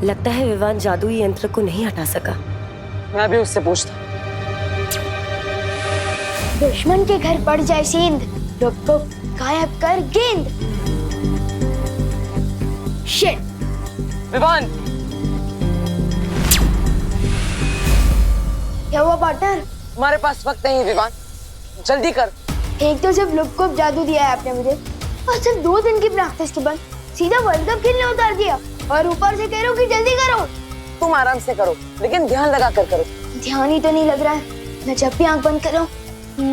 लगता है विवान जादुई यंत्र को नहीं हटा सका। मैं भी उससे पूछता। दुश्मन के घर पड़ जाए सेंध, रुक को गायब कर गेंद। शिट। विवान, क्या हुआ पार्टनर? हमारे पास वक्त नहीं है विवान, जल्दी कर। एक तो सिर्फ लुक को जादू दिया है आपने मुझे, और सिर्फ 2 दिन की प्रैक्टिस के बाद सीधा वर्ल्ड कप खेलने उतार दिया, और ऊपर से कह रहे हो कि जल्दी करो। तुम आराम से करो, लेकिन ध्यान लगा कर करो। ध्यान ही तो नहीं लग रहा है। मैं जब भी आंख बंद कर रहा हूँ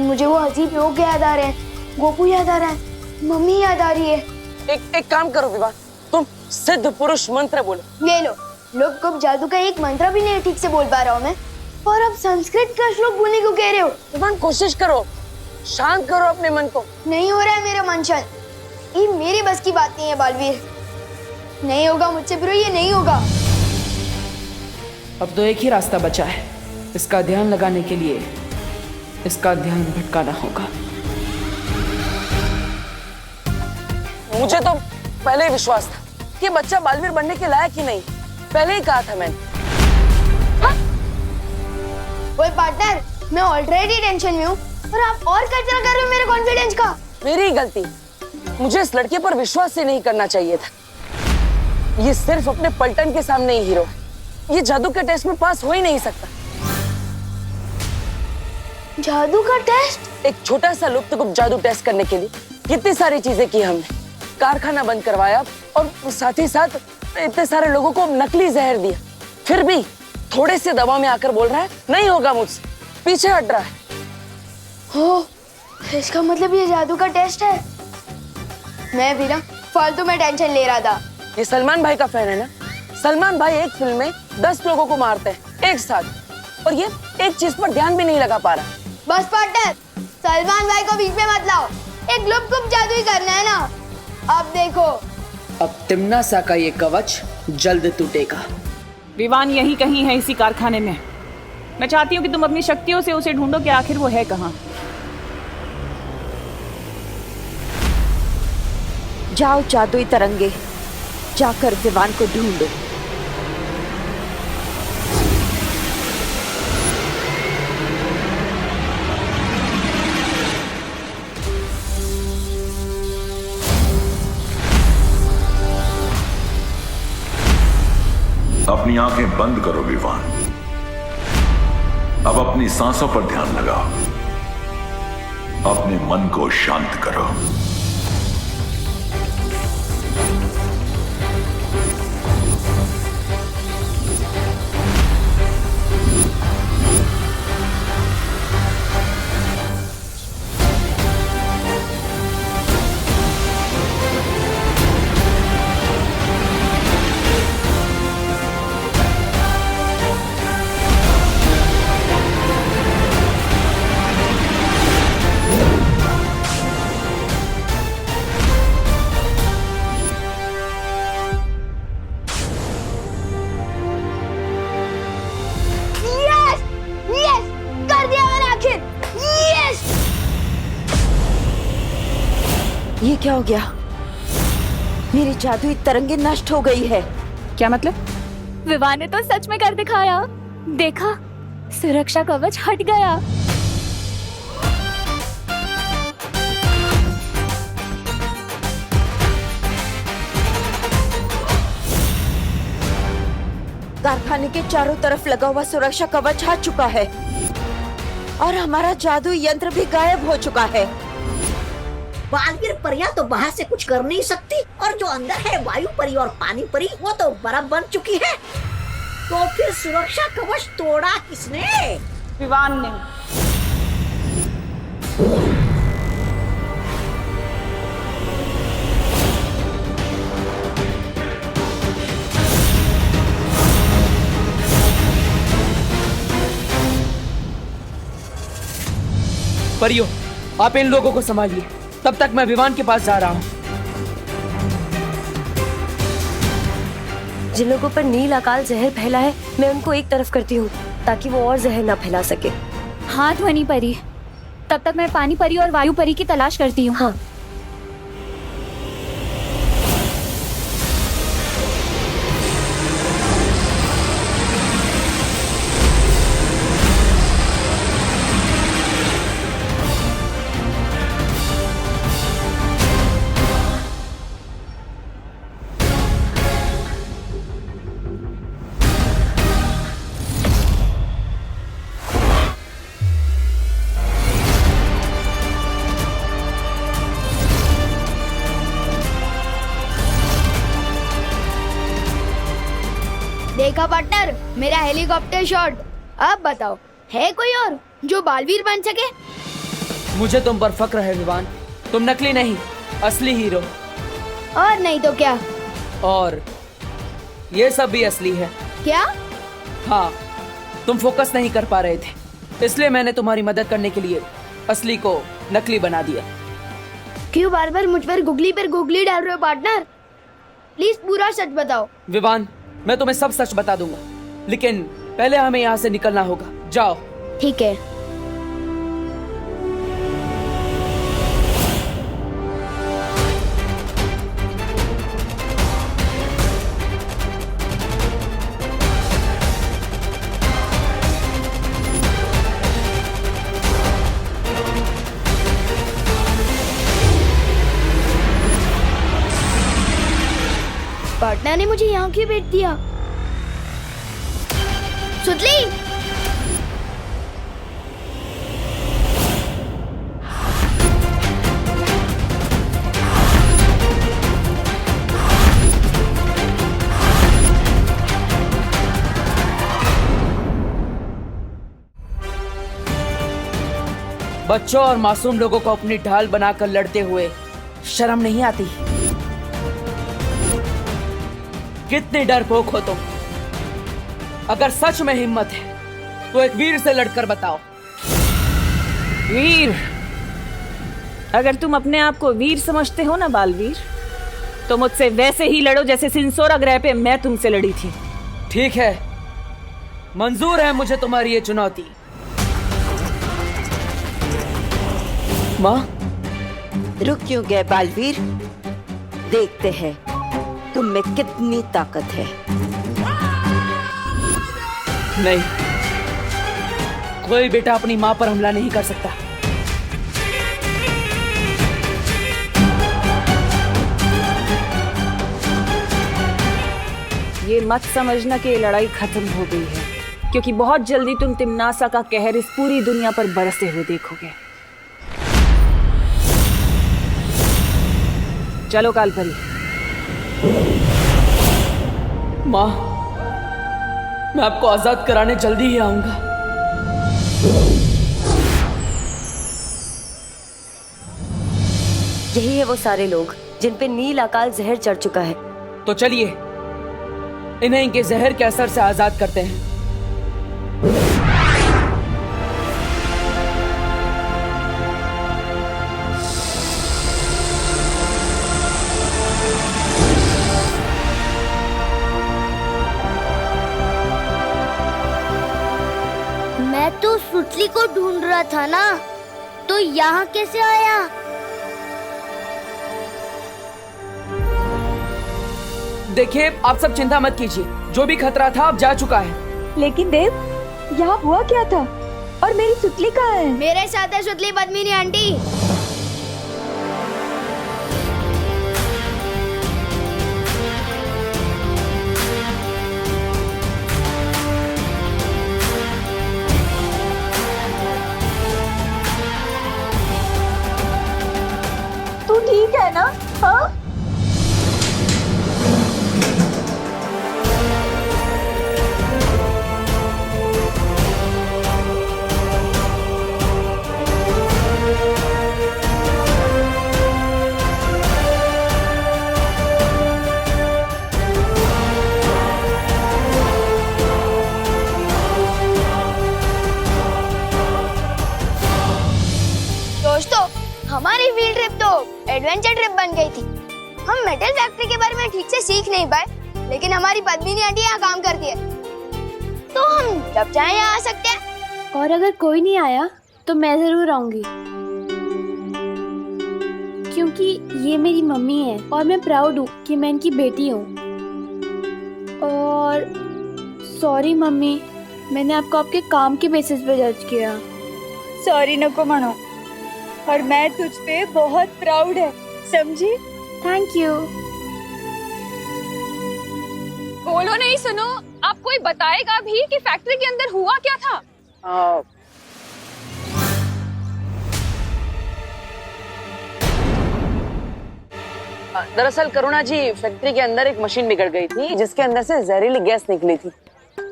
मुझे वो अजीब लोग याद आ रहे हैं, गोपू याद आ रहा है, मम्मी याद आ रही है। एक काम करो विवान, तुम सिद्ध पुरुष मंत्र बोलो। ले लो, लुक को जादू का एक मंत्र भी नहीं ठीक से बोल पा रहा हूँ मैं, और अब संस्कृत का श्लोक बोलने को कह रहे हो। विवान कोशिश करो, शांत करो अपने मन को। नहीं हो रहा है मेरा मन शांत, ये मेरी बस की बात नहीं है बालवीर। नहीं होगा मुझसे ब्रो, ये नहीं होगा। अब तो एक ही रास्ता बचा है, इसका ध्यान लगाने के लिए इसका ध्यान भटकाना होगा। मुझे तो पहले ही विश्वास था कि बच्चा बालवीर बनने के लायक ही नहीं, पहले ही कहा था मैंने। ओए पार्टनर, मैं ऑलरेडी टेंशन में हूँ और आप और कचरा कर रहे हो मेरे कॉन्फिडेंस का। मेरी ही गलती, मुझे इस लड़के पर विश्वास ही नहीं करना चाहिए था। ये सिर्फ अपने पलटन के सामने ही हीरो है, ये जादू के टेस्ट में पास हो ही नहीं सकता। जादू का टेस्ट? एक छोटा सा लुप्तगुप्त जादू टेस्ट करने के लिए कितनी सारी चीजें की हमने, कारखाना बंद करवाया और साथ ही साथ इतने सारे लोगों को नकली जहर दिया, फिर भी थोड़े से दबाव में आकर बोल रहा है नहीं होगा मुझसे, पीछे हट रहा है। हो, इसका मतलब ये जादू का टेस्ट है। मैं भी ना फालतू में टेंशन ले रहा था। ये सलमान भाई का फैन है ना, सलमान भाई एक फिल्म में 10 लोगों को मारते हैं एक साथ, और ये एक चीज पर ध्यान भी नहीं लगा पा रहा। बस पार्टनर, सलमान भाई को बीच में मत लाओ, एक लुप्त जादू ही करना है ना। अब देखो, अब तिम्ना सा का ये कवच जल्द टूटेगा। विवान यहीं कहीं है इसी कारखाने में। मैं चाहती हूँ कि तुम अपनी शक्तियों से उसे ढूंढो कि आखिर वो है कहाँ। जाओ जादुई तरंगे, जाकर विवान को ढूंढो। अपनी आंखें बंद करो विवान, अब अपनी सांसों पर ध्यान लगाओ, अपने मन को शांत करो। ये क्या हो गया? मेरी जादुई तरंगे नष्ट हो गई है। क्या मतलब? विवान ने तो सच में कर दिखाया, देखा, सुरक्षा कवच हट गया। कारखाने के चारों तरफ लगा हुआ सुरक्षा कवच हट चुका है और हमारा जादुई यंत्र भी गायब हो चुका है। बालवीर परियां तो बाहर से कुछ कर नहीं सकती, और जो अंदर है वायु परी और पानी परी वो तो बर्फ बन चुकी है। तो फिर सुरक्षा कवच तोड़ा किसने? विवान ने। परियो, आप इन लोगों को संभालिए, तब तक मैं विवान के पास जा रहा हूँ। जिन लोगों पर नील अकाल जहर फैला है, मैं उनको एक तरफ करती हूँ ताकि वो और जहर ना फैला सके। हाँ ध्वनि परी, तब तक मैं पानी परी और वायु परी की तलाश करती हूँ। हाँ। देखा पार्टनर, मेरा हेलीकॉप्टर शॉट। अब बताओ, है कोई और जो बालवीर बन सके? मुझे तुम पर फक्र है विवान। तुम नकली नहीं, असली हीरो। और नहीं तो क्या? और ये सब भी असली है। क्या? हाँ, तुम फोकस नहीं कर पा रहे थे, इसलिए मैंने तुम्हारी मदद करने के लिए असली को नकली बना दिया। क्यों बार बार मुझ पर गुगली डाल रहे हो पार्टनर? प्लीज पूरा सच बताओ। विवान, मैं तुम्हें सब सच बता दूंगा, लेकिन पहले हमें यहाँ से निकलना होगा। जाओ। ठीक है। पार्टनर ने मुझे यहाँ क्यों भेज दिया? सुतली, बच्चों और मासूम लोगों को अपनी ढाल बनाकर लड़ते हुए शर्म नहीं आती? कितने डरपोक हो तुम। अगर सच में हिम्मत है तो एक वीर से लड़कर बताओ। वीर? अगर तुम अपने आप को वीर समझते हो ना बालवीर, तो मुझसे वैसे ही लड़ो जैसे सिंसोरा ग्रह पे मैं तुमसे लड़ी थी। ठीक है, मंजूर है मुझे तुम्हारी ये चुनौती। माँ, रुक क्यों गए बालवीर? देखते हैं तुम में कितनी ताकत है। नहीं, कोई बेटा अपनी माँ पर हमला नहीं कर सकता। ये मत समझना कि ये लड़ाई खत्म हो गई है, क्योंकि बहुत जल्दी तुम तिम्नासा का कहर इस पूरी दुनिया पर बरसते हुए देखोगे। चलो कालपरी। माँ, मैं आपको आजाद कराने जल्दी ही आऊंगा। यही है वो सारे लोग जिन पे नील अकाल जहर चढ़ चुका है। तो चलिए इन्हें इनके जहर के असर से आजाद करते हैं। मैं तो सुतली को ढूंढ रहा था ना, तो यहाँ कैसे आया? देखिए, आप सब चिंता मत कीजिए, जो भी खतरा था अब जा चुका है। लेकिन देव, यहाँ हुआ क्या था? और मेरी सुतली कहाँ है? मेरे साथ है सुतली पद्मिनी आंटी। तू ठीक है ना? हाँ? दोस्तों, हमारी फील्ड ट्रिप तो एडवेंचर ट्रिप बन गई थी। हम मेटल फैक्ट्री के बारे में ठीक से सीख नहीं पाए, लेकिन हमारी पद्मिनी आंटी यहाँ काम करती है, तो हम जब चाहे यहाँ आ सकते हैं। और अगर कोई नहीं आया तो मैं जरूर आऊंगी, क्योंकि ये मेरी मम्मी है और मैं प्राउड हूँ कि मैं इनकी बेटी हूँ। और सॉरी मम्मी, मैंने आपको आपके काम के बेसिस पे जज किया। सॉरी नको मानो, और मैं तुझ पे बहुत प्राउड है, समझी? Thank you. बोलो नहीं, सुनो, आप कोई बताएगा भी कि फैक्ट्री के अंदर हुआ क्या था? दरअसल करुणा जी, फैक्ट्री के अंदर एक मशीन बिगड़ गई थी जिसके अंदर से जहरीली गैस निकली थी।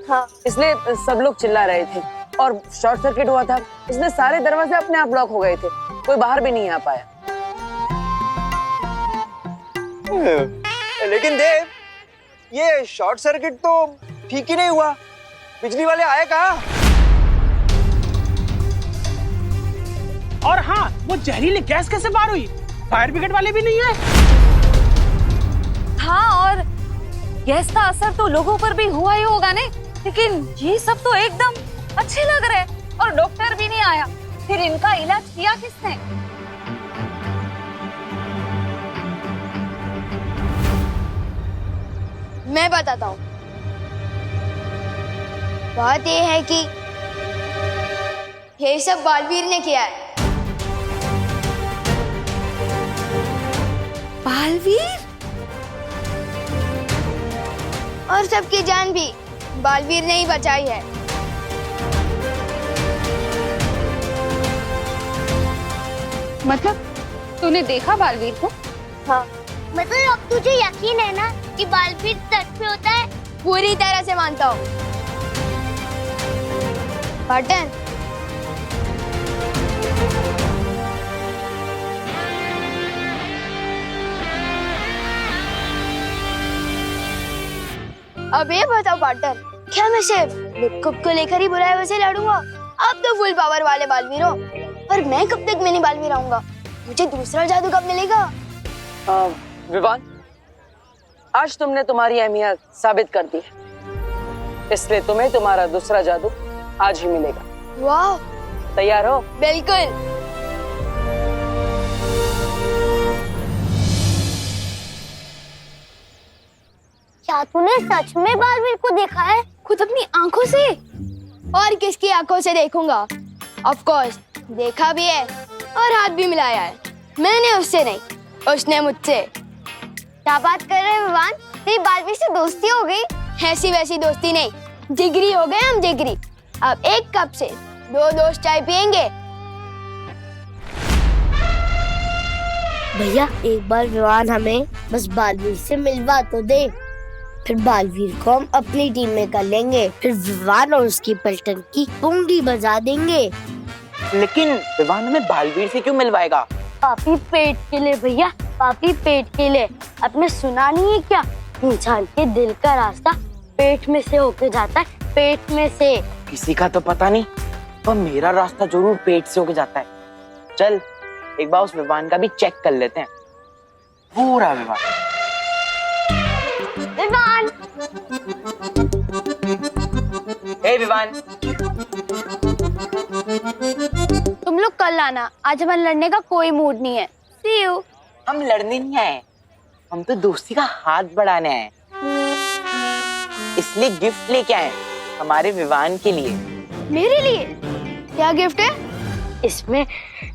हाँ। इसलिए सब लोग चिल्ला रहे थे और शॉर्ट सर्किट हुआ था। इसलिए सारे दरवाजे अपने आप ब्लॉक हो गए थे, कोई बाहर भी नहीं आ पाया। लेकिन देव, ये शॉर्ट सर्किट तो ठीक ही नहीं हुआ, बिजली वाले आए कहाँ? और हाँ, वो जहरीली गैस कैसे बाहर हुई? फायर ब्रिगेड वाले भी नहीं आए। हाँ, और गैस का असर तो लोगों पर भी हुआ ही होगा ने, लेकिन ये सब तो एकदम अच्छे लग रहे और डॉक्टर भी नहीं आया। फिर इनका इलाज किया किसने? मैं बताता हूँ। बात ये है कि ये सब बालवीर ने किया है। बालवीर? और सबकी जान भी बालवीर ने ही बचाई है। मतलब तूने देखा बालवीर को? हाँ। मतलब अब तुझे यकीन है ना कि बालवीर सच में होता है? पूरी तरह से मानता हूँ। बटन, अब ये बताओ पार्टनर, क्या मैं सिर्फ लिपकुप को लेकर ही बुराई वैसे लड़ूंगा? अब तो फुल पावर वाले बालवीर हो, पर मैं कब तक मिनी बालवीर आऊंगा? मुझे दूसरा जादू कब मिलेगा? विवान, आज तुमने तुम्हारी अहमियत साबित कर दी है, इसलिए तुम्हें तुम्हारा दूसरा जादू आज ही मिलेगा। वाह, तैयार हो? बिल्कुल। क्या तूने सच में बालवीर को देखा है? खुद अपनी आंखों से? और किसकी आंखों से देखूंगा? ऑफ कोर्स देखा भी है और हाथ भी मिलाया है। मैंने उससे नहीं, उसने मुझसे। क्या बात कर रहे हैं विवान? तेरी बालवीर से दोस्ती हो गई? ऐसी वैसी दोस्ती नहीं, जिगरी हो गए हम, जिगरी। अब एक कप से 2 दोस्त चाय पियेंगे। भैया, एक बार विवान हमें बस बालवीर से मिलवा तो दे, फिर बालवीर को हम अपनी टीम में कर लेंगे, फिर विवान और उसकी पलटन की पुंगी बजा देंगे। लेकिन विवान हमें बालवीर से क्यों मिलवाएगा? पापी पेट के लिए भैया, पापी पेट के लिए। आपने सुना नहीं है क्या? इंसान के दिल का रास्ता पेट में से होके जाता है, पेट में से। किसी का तो पता नहीं, पर मेरा रास्ता जरूर पेट से होके जाता है। चल एक बार उस विवान का भी चेक कर लेते हैं, पूरा विवान। विवान! हे विवान, तुम लोग कल आना, आज हमारे लड़ने का कोई मूड नहीं है। See you। हम लड़ने नहीं आए, हम तो दोस्ती का हाथ बढ़ाने आए, इसलिए गिफ्ट लेके आए हमारे विवान के लिए। मेरे लिए? क्या गिफ्ट है? इसमें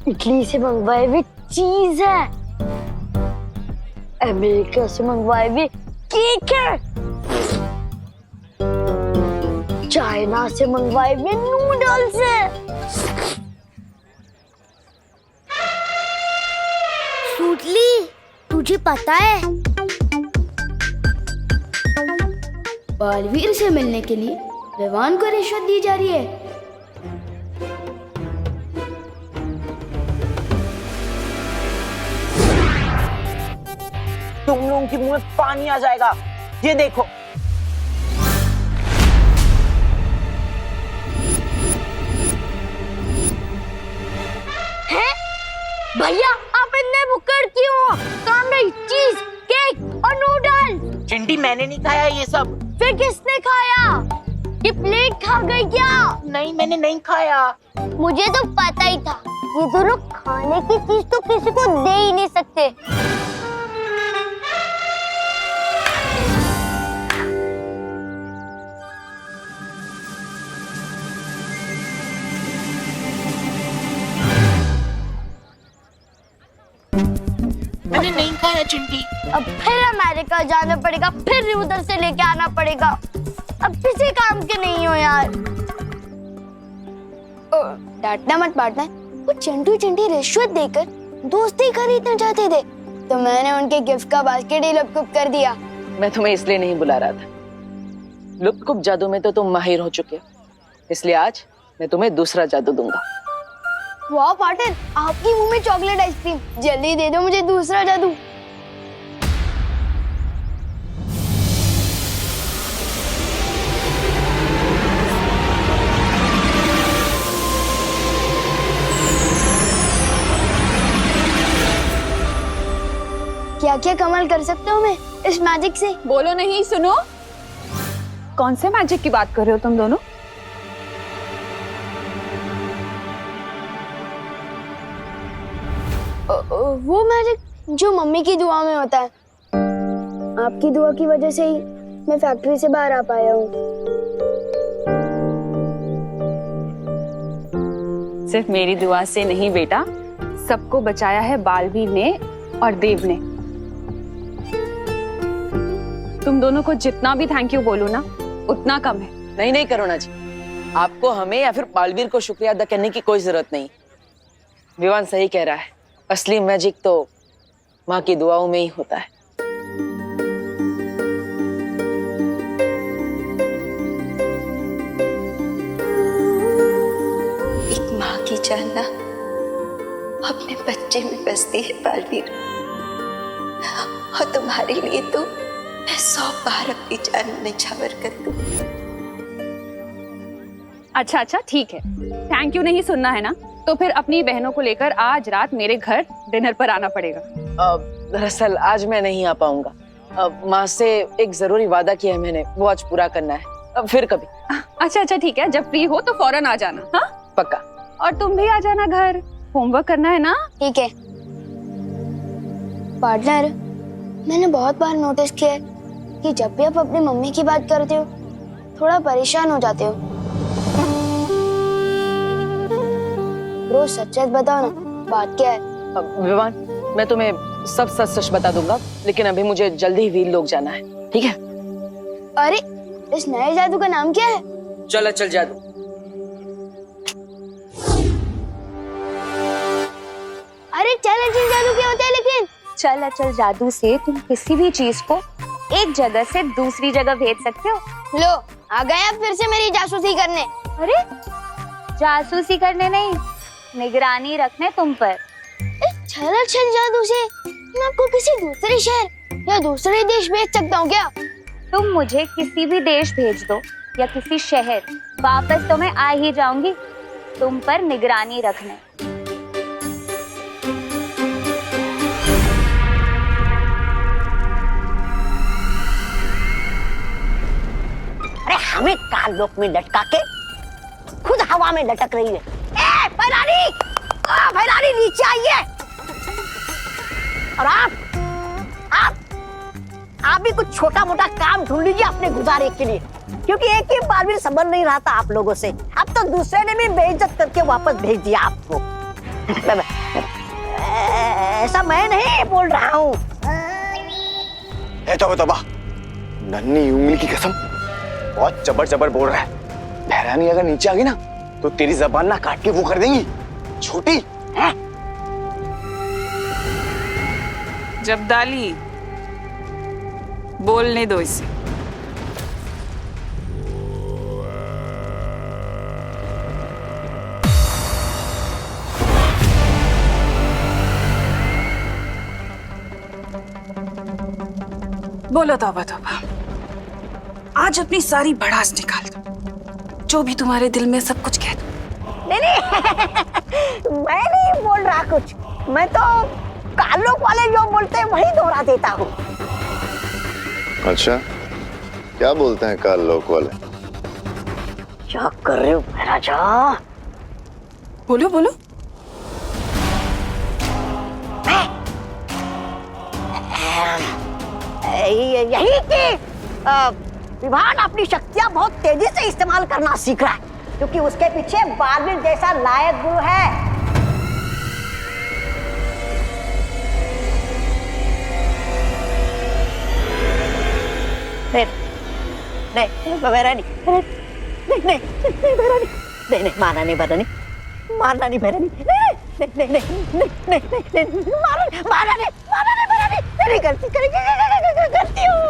इटली से मंगवाए हुए चीज है, अमेरिका से मंगवाए हुए केक है, चाइना से मंगवाए हुए नूडल्स है। सूटली, तुझे पता है बालवीर से मिलने के लिए विवान को रिश्वत दी जा रही है। तुम लोगों के मुंह में पानी आ जाएगा, ये देखो। भैया, आप इतने बुक्कड़ क्यों हो? काम रही चीज, केक और नूडल। चिंटी, मैंने नहीं खाया ये सब। फिर किसने खाया? ये प्लेट खा गई क्या? नहीं, मैंने नहीं खाया। मुझे तो पता ही था, ये दोनों खाने की चीज तो किसी को दे ही नहीं सकते। मैंने नहीं खाया चिंटी। अब फिर अमेरिका जाना पड़ेगा, फिर उधर से लेके आना पड़ेगा। अब किसी काम के नहीं हो यार। डांटना मत पार्टनर, वो चंटू चिंटी रिश्वत देकर दोस्ती खरीदना चाहते थे, तो मैंने उनके गिफ्ट का बास्केट ही लुप्त कर दिया। मैं तुम्हें इसलिए नहीं बुला रहा था। लुप्त जादू में तो तुम माहिर हो चुके हो, इसलिए आज मैं तुम्हें दूसरा जादू दूंगा। वाह पार्टनर, आपकी मुंह में चॉकलेट आइसक्रीम, जल्दी दे दो मुझे दूसरा जादू। क्या क्या कमाल कर सकता हूँ मैं इस मैजिक से। बोलो नहीं, सुनो। कौन से मैजिक की बात कर रहे हो तुम दोनों? वो मैजिक जो मम्मी की दुआ में होता है। आपकी दुआ की वजह से ही मैं फैक्ट्री से बाहर आ पाया हूँ। सिर्फ मेरी दुआ से नहीं बेटा, सबको बचाया है बालवीर ने और देव ने। तुम दोनों को जितना भी थैंक यू बोलूं ना उतना कम है। नहीं नहीं करुणा जी, आपको हमें या फिर बालवीर को शुक्रिया अदा करने की कोई जरूरत नहीं। विवान सही कह रहा है, असली मैजिक तो माँ की दुआओं में ही होता है। एक माँ की जान ना अपने बच्चे में बसती है बालवीर, और तुम्हारे लिए तो मैं 100 बार अपनी जान निछावर कर दूं। अच्छा ठीक है, थैंक यू नहीं सुनना है ना, तो फिर अपनी बहनों को लेकर आज रात मेरे घर डिनर पर आना पड़ेगा। दरअसल आज मैं नहीं आ पाऊंगा। माँ से एक जरूरी वादा किया है मैंने, वो आज पूरा करना है। फिर कभी। अच्छा ठीक है, जब फ्री हो तो फौरन आ जाना। हाँ पक्का। और तुम भी आ जाना घर, होमवर्क करना है ना। ठीक है। पार्टनर, मैंने बहुत बार नोटिस किया है कि जब भी आप अपनी मम्मी की बात करते हो थोड़ा परेशान हो जाते हो। रोज सच सच बताओ ना, बात क्या है? विवान, मैं तुम्हें सब सच सच बता दूंगा, लेकिन अभी मुझे जल्दी ही वीर लोग जाना है, ठीक है? अरे, इस नए जादू का नाम क्या है? चल जादू। अरे चल जादू क्या होता है? लेकिन चल जादू से तुम किसी भी चीज को एक जगह से दूसरी जगह भेज सकते हो। लो, आ गए आप फिर से मेरी जासूसी करने। अरे जासूसी करने नहीं, निगरानी रखने तुम पर। छल जादू से मैं आपको किसी दूसरे शहर या दूसरे देश भेज सकता हूँ क्या? तुम मुझे किसी भी देश भेज दो या किसी शहर, वापस तो मैं आ ही जाऊंगी तुम पर निगरानी रखने। अरे हमें काल लोक में लटका के खुद हवा में लटक रही है। ए भैरानी, भैरानी नीचे आइए। और आप भी कुछ छोटा मोटा काम ढूंढ लीजिए अपने गुजारे के लिए, क्योंकि एक ही बार भी संभल नहीं रहा था आप लोगों से। अब तो दूसरे ने भी बेइज्जत करके वापस भेज दिया आपको। ऐसा मैं नहीं बोल रहा हूँ। तोबा, नन्ही उंगली की कसम, बहुत जबर बोल रहा है। भैरानी अगर नीचे आ गई ना तो तेरी जबान ना काट के वो कर देंगी छोटी। जब्दाली, बोलने दो इसे। बोलो तौबा, आज अपनी सारी भड़ास निकाल दो, जो भी तुम्हारे दिल में सब कुछ कह दो। नहीं मैं नहीं बोल रहा कुछ, मैं तो कालोक वाले जो बोलते हैं वही दोहरा देता हूँ। अच्छा, क्या बोलते हैं काल लोक वाले? क्या कर रहे हो महाराजा? बोलो। यही कि विभान अपनी शक्तियां बहुत तेजी से इस्तेमाल करना सीख रहा है, क्योंकि उसके पीछे बालवीर जैसा लायक गुरु है। नहीं भैरानी, नहीं मारना नहीं भैरानी, मारना नहीं भैरानी, नहीं मारना नहीं भैरानी। करती हूँ।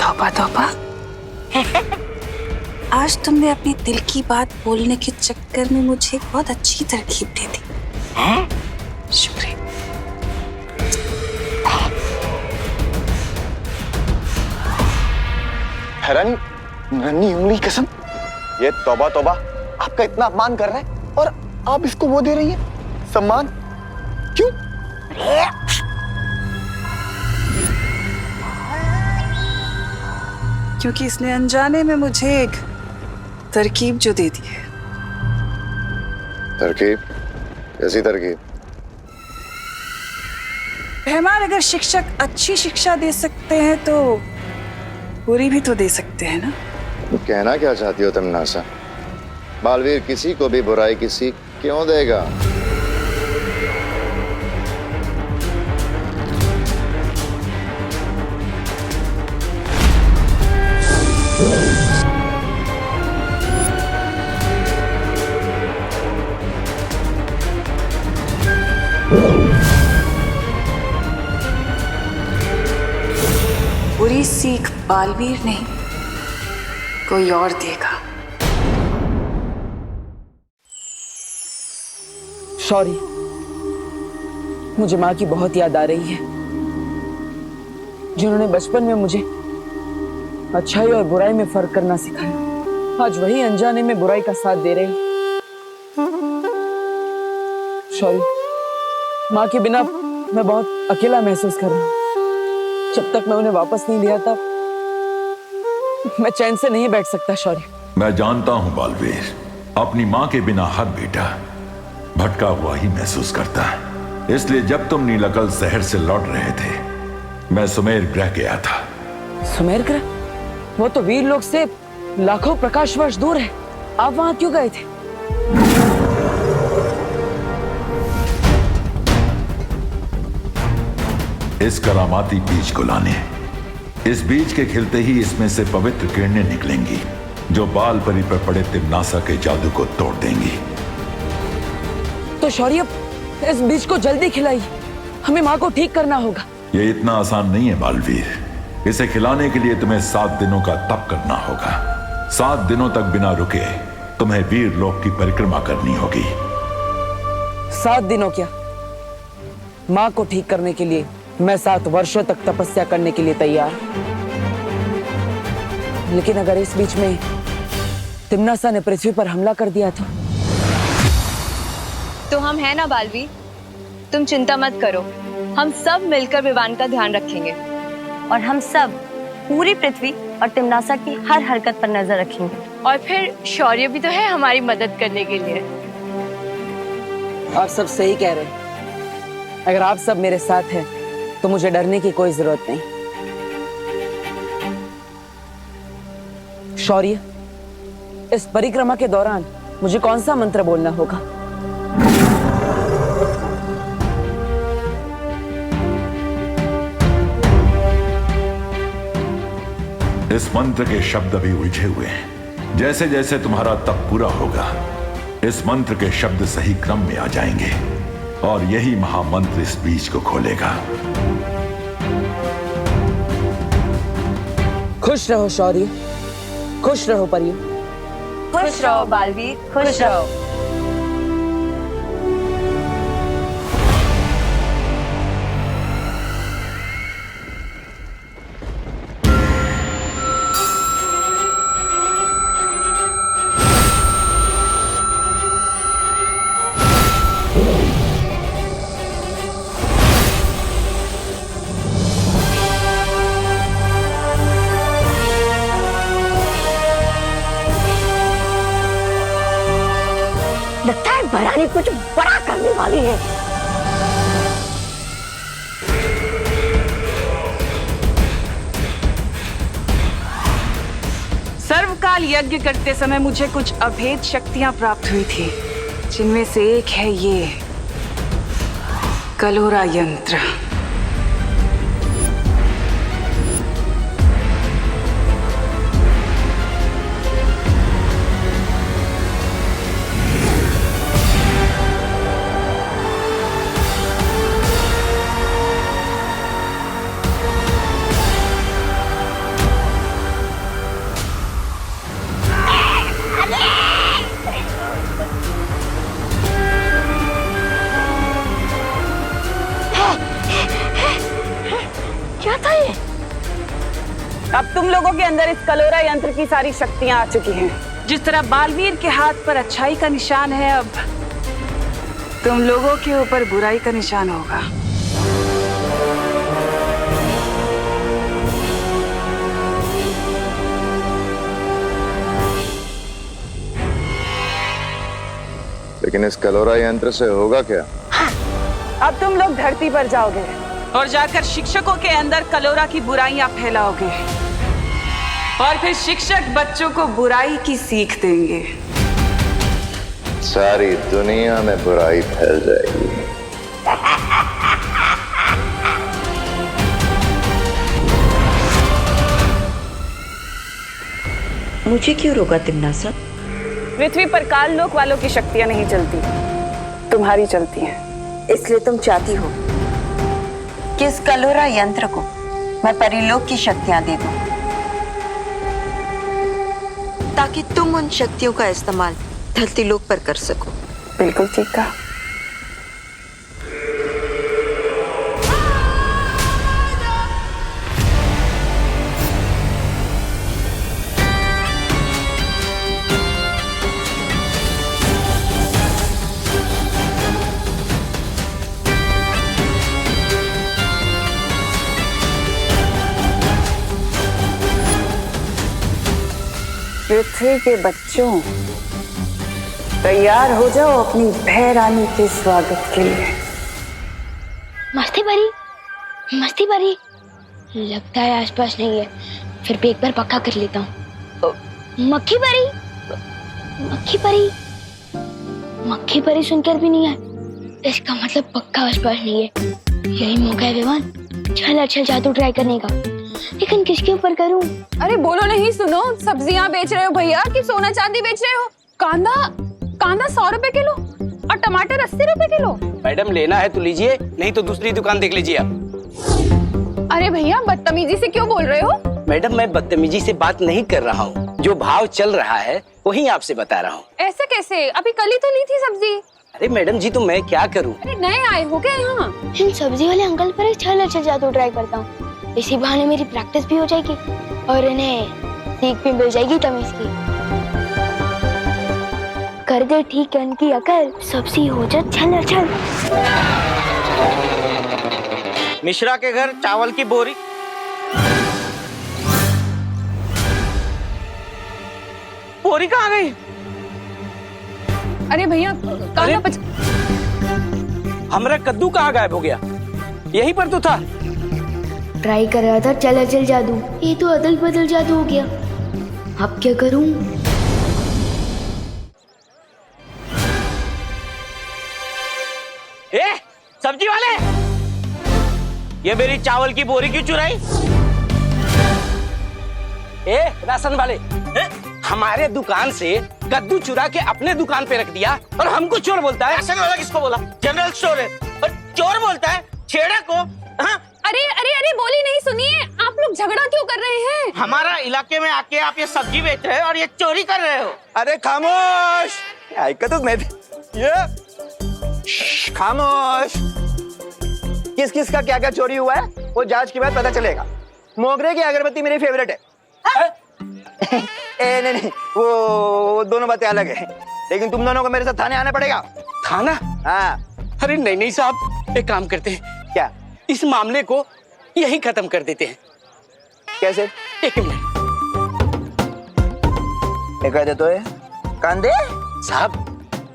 तौबा तौबा। आज तुमने अपनी दिल की बात बोलने के चक्कर में मुझे एक बहुत अच्छी तरकीब दे दी। शुक्रिया। हैरानी, नन्ही उंगली की कसम, ये तौबा तौबा आपका इतना अपमान कर रहा है और आप इसको वो दे रही है सम्मान, क्यों? क्योंकि इसने अनजाने में मुझे एक तरकीब जो दे दी है। तरकीब? कैसी तरकीब? रहमान, अगर शिक्षक अच्छी शिक्षा दे सकते हैं तो बुरी भी तो दे सकते हैं ना। तो कहना क्या चाहती हो तुम नासा? बालवीर किसी को भी बुराई की सीख क्यों देगा? बुरी सीख बालवीर नहीं, कोई और देगा। शौर्य, मुझे माँ की बहुत याद आ रही है, जिन्होंने बचपन में मुझे अच्छाई और बुराई में फर्क करना सिखाया। आज वही अनजाने में बुराई का साथ दे रहे हैं। शौर्य, माँ के बिना मैं बहुत अकेला महसूस कर रहा हूँ। जब तक मैं उन्हें वापस नहीं लिया तब मैं चैन से नहीं बैठ सकता। शौर्य, मैं जानता हूं बालवीर, अपनी मां के बिना हर बेटा भटका हुआ ही महसूस करता है। इसलिए जब तुम नीलकल शहर से लौट रहे थे, मैं सुमेर ग्रह गया था। सुमेर ग्रह? वो तो वीर लोक से लाखों प्रकाश वर्ष दूर है। आप वहां क्यों गए थे? इस करामाती बीज को लाने। इस बीज के खिलते ही इसमें से पवित्र किरणें निकलेंगी, जो बाल परी पर पड़े तिम्नासा के जादू को तोड़ देंगी। तो शौर्य, इस बीज को जल्दी खिलाइए, हमें माँ को ठीक करना होगा। ये इतना आसान नहीं है बालवीर। इसे खिलाने के लिए तुम्हें 7 दिनों का तप करना होगा। 7 दिनों तक बिना रुके तुम्हें वीर लोक की परिक्रमा करनी होगी। 7 दिनों क्या? माँ को ठीक करने के लिए मैं 7 वर्षों तक तपस्या करने के लिए तैयार। लेकिन अगर इस बीच में तिम्नासा ने पृथ्वी पर हमला कर दिया तो हम है ना बालवीर, तुम चिंता मत करो, हम सब मिलकर विवान का ध्यान रखेंगे और हम सब पूरी पृथ्वी और तिम्नासा की हर हरकत पर नजर रखेंगे। और फिर शौर्य भी तो है हमारी मदद करने के लिए। आप सब सही कह रहे हैं। अगर आप सब मेरे साथ हैं तो मुझे डरने की कोई जरूरत नहीं। शौर्य, इस परिक्रमा के दौरान मुझे कौन सा मंत्र बोलना होगा? इस मंत्र के शब्द अभी उलझे हुए हैं। जैसे जैसे तुम्हारा तप पूरा होगा, इस मंत्र के शब्द सही क्रम में आ जाएंगे और यही महामंत्र इस बीज को खोलेगा। खुश रहो शौर्य, खुश रहो परियों। खुश रहो बालवीर, खुश रहो। लगता है भरानी कुछ बड़ा करने वाली है। सर्वकाल यज्ञ करते समय मुझे कुछ अभेद शक्तियां प्राप्त हुई थी, जिनमें से एक है ये कलोरा यंत्र। अब तुम लोगों के अंदर इस कलोरा यंत्र की सारी शक्तियां आ चुकी हैं। जिस तरह बालवीर के हाथ पर अच्छाई का निशान है, अब तुम लोगों के ऊपर बुराई का निशान होगा। लेकिन इस कलोरा यंत्र से होगा क्या? अब तुम लोग धरती पर जाओगे और जाकर शिक्षकों के अंदर कलोरा की बुराइयां फैलाओगे और फिर शिक्षक बच्चों को बुराई की सीख देंगे। सारी दुनिया में बुराई फैल जाएगी। मुझे क्यों रोका तिमनासा? पृथ्वी पर काल लोक वालों की शक्तियां नहीं चलती, तुम्हारी चलती हैं। इसलिए तुम चाहती हो कि इस कलोरा यंत्र को मैं परिलोक की शक्तियां दे दूं, ताकि तुम उन शक्तियों का इस्तेमाल धरती लोक पर कर सको। बिल्कुल ठीक कहा। पृथ्वी के बच्चों, तैयार हो जाओ अपनी भय रानी के स्वागत के लिए। मस्ती भरी लगता है आसपास नहीं है, फिर भी एक बार पक्का कर लेता हूँ। मक्खी परी सुनकर भी नहीं है, इसका मतलब पक्का आसपास नहीं है। यही मौका है विवान, चल जादू ट्राई करने का, लेकिन किसके ऊपर करूं? अरे बोलो नहीं, सुनो, सब्जियां बेच रहे हो भैया कि सोना चांदी बेच रहे हो? कांदा 100 रुपए किलो और टमाटर 80 रुपए किलो। मैडम लेना है तो लीजिए, नहीं तो दूसरी दुकान देख लीजिए आप। अरे भैया बदतमीजी से क्यों बोल रहे हो? मैडम मैं बदतमीजी से बात नहीं कर रहा हूँ, जो भाव चल रहा है वही आपसे बता रहा हूँ। ऐसे कैसे? अभी कल ही तो ली थी सब्जी। अरे मैडम जी, तो मैं क्या करूँ? अरे नए आए हो क्या यहाँ? इन सब्जी वाले अंकल पर चल जादू ट्राई करता हूँ, इसी बहाने मेरी प्रैक्टिस भी हो जाएगी और इन्हें सीख भी मिल जाएगी तमीज की। कर दे ठीक इनकी अकल, सब्जी हो जा चल। मिश्रा के घर चावल की बोरी। बोरी कहाँ गई? अरे भैया हमारा कद्दू कहाँ गायब हो गया? यहीं पर तो था। ट्राई कर रहा था चल जादू, ये तो अदल बदल जादू हो गया। अब क्या करूं? सब्जी वाले, ये मेरी चावल की बोरी क्यों चुराई? राशन वाले, हमारे दुकान से कद्दू चुरा के अपने दुकान पे रख दिया और हमको चोर बोलता है। राशन वाला किसको बोला? जनरल स्टोर है और चोर बोलता है छेड़ा को। हाँ? अरे बोली नहीं, सुनिए, आप लोग झगड़ा क्यों कर रहे हैं? हमारा इलाके में आके आप ये सब्जी बेच रहे हो और ये चोरी कर रहे हो। अरे खामोश, खामोश। किस का क्या चोरी हुआ है वो जांच के बाद पता चलेगा। मोगरे की अगरबत्ती मेरी फेवरेट है। नहीं, वो दोनों बातें अलग है, लेकिन तुम दोनों को मेरे साथ थाने आना पड़ेगा। थाना? हाँ। अरे नहीं साहब, एक काम करते हैं, क्या? इस मामले को यही खत्म कर देते हैं। कैसे? एक मिनट। कह दे तो है कांदे साहब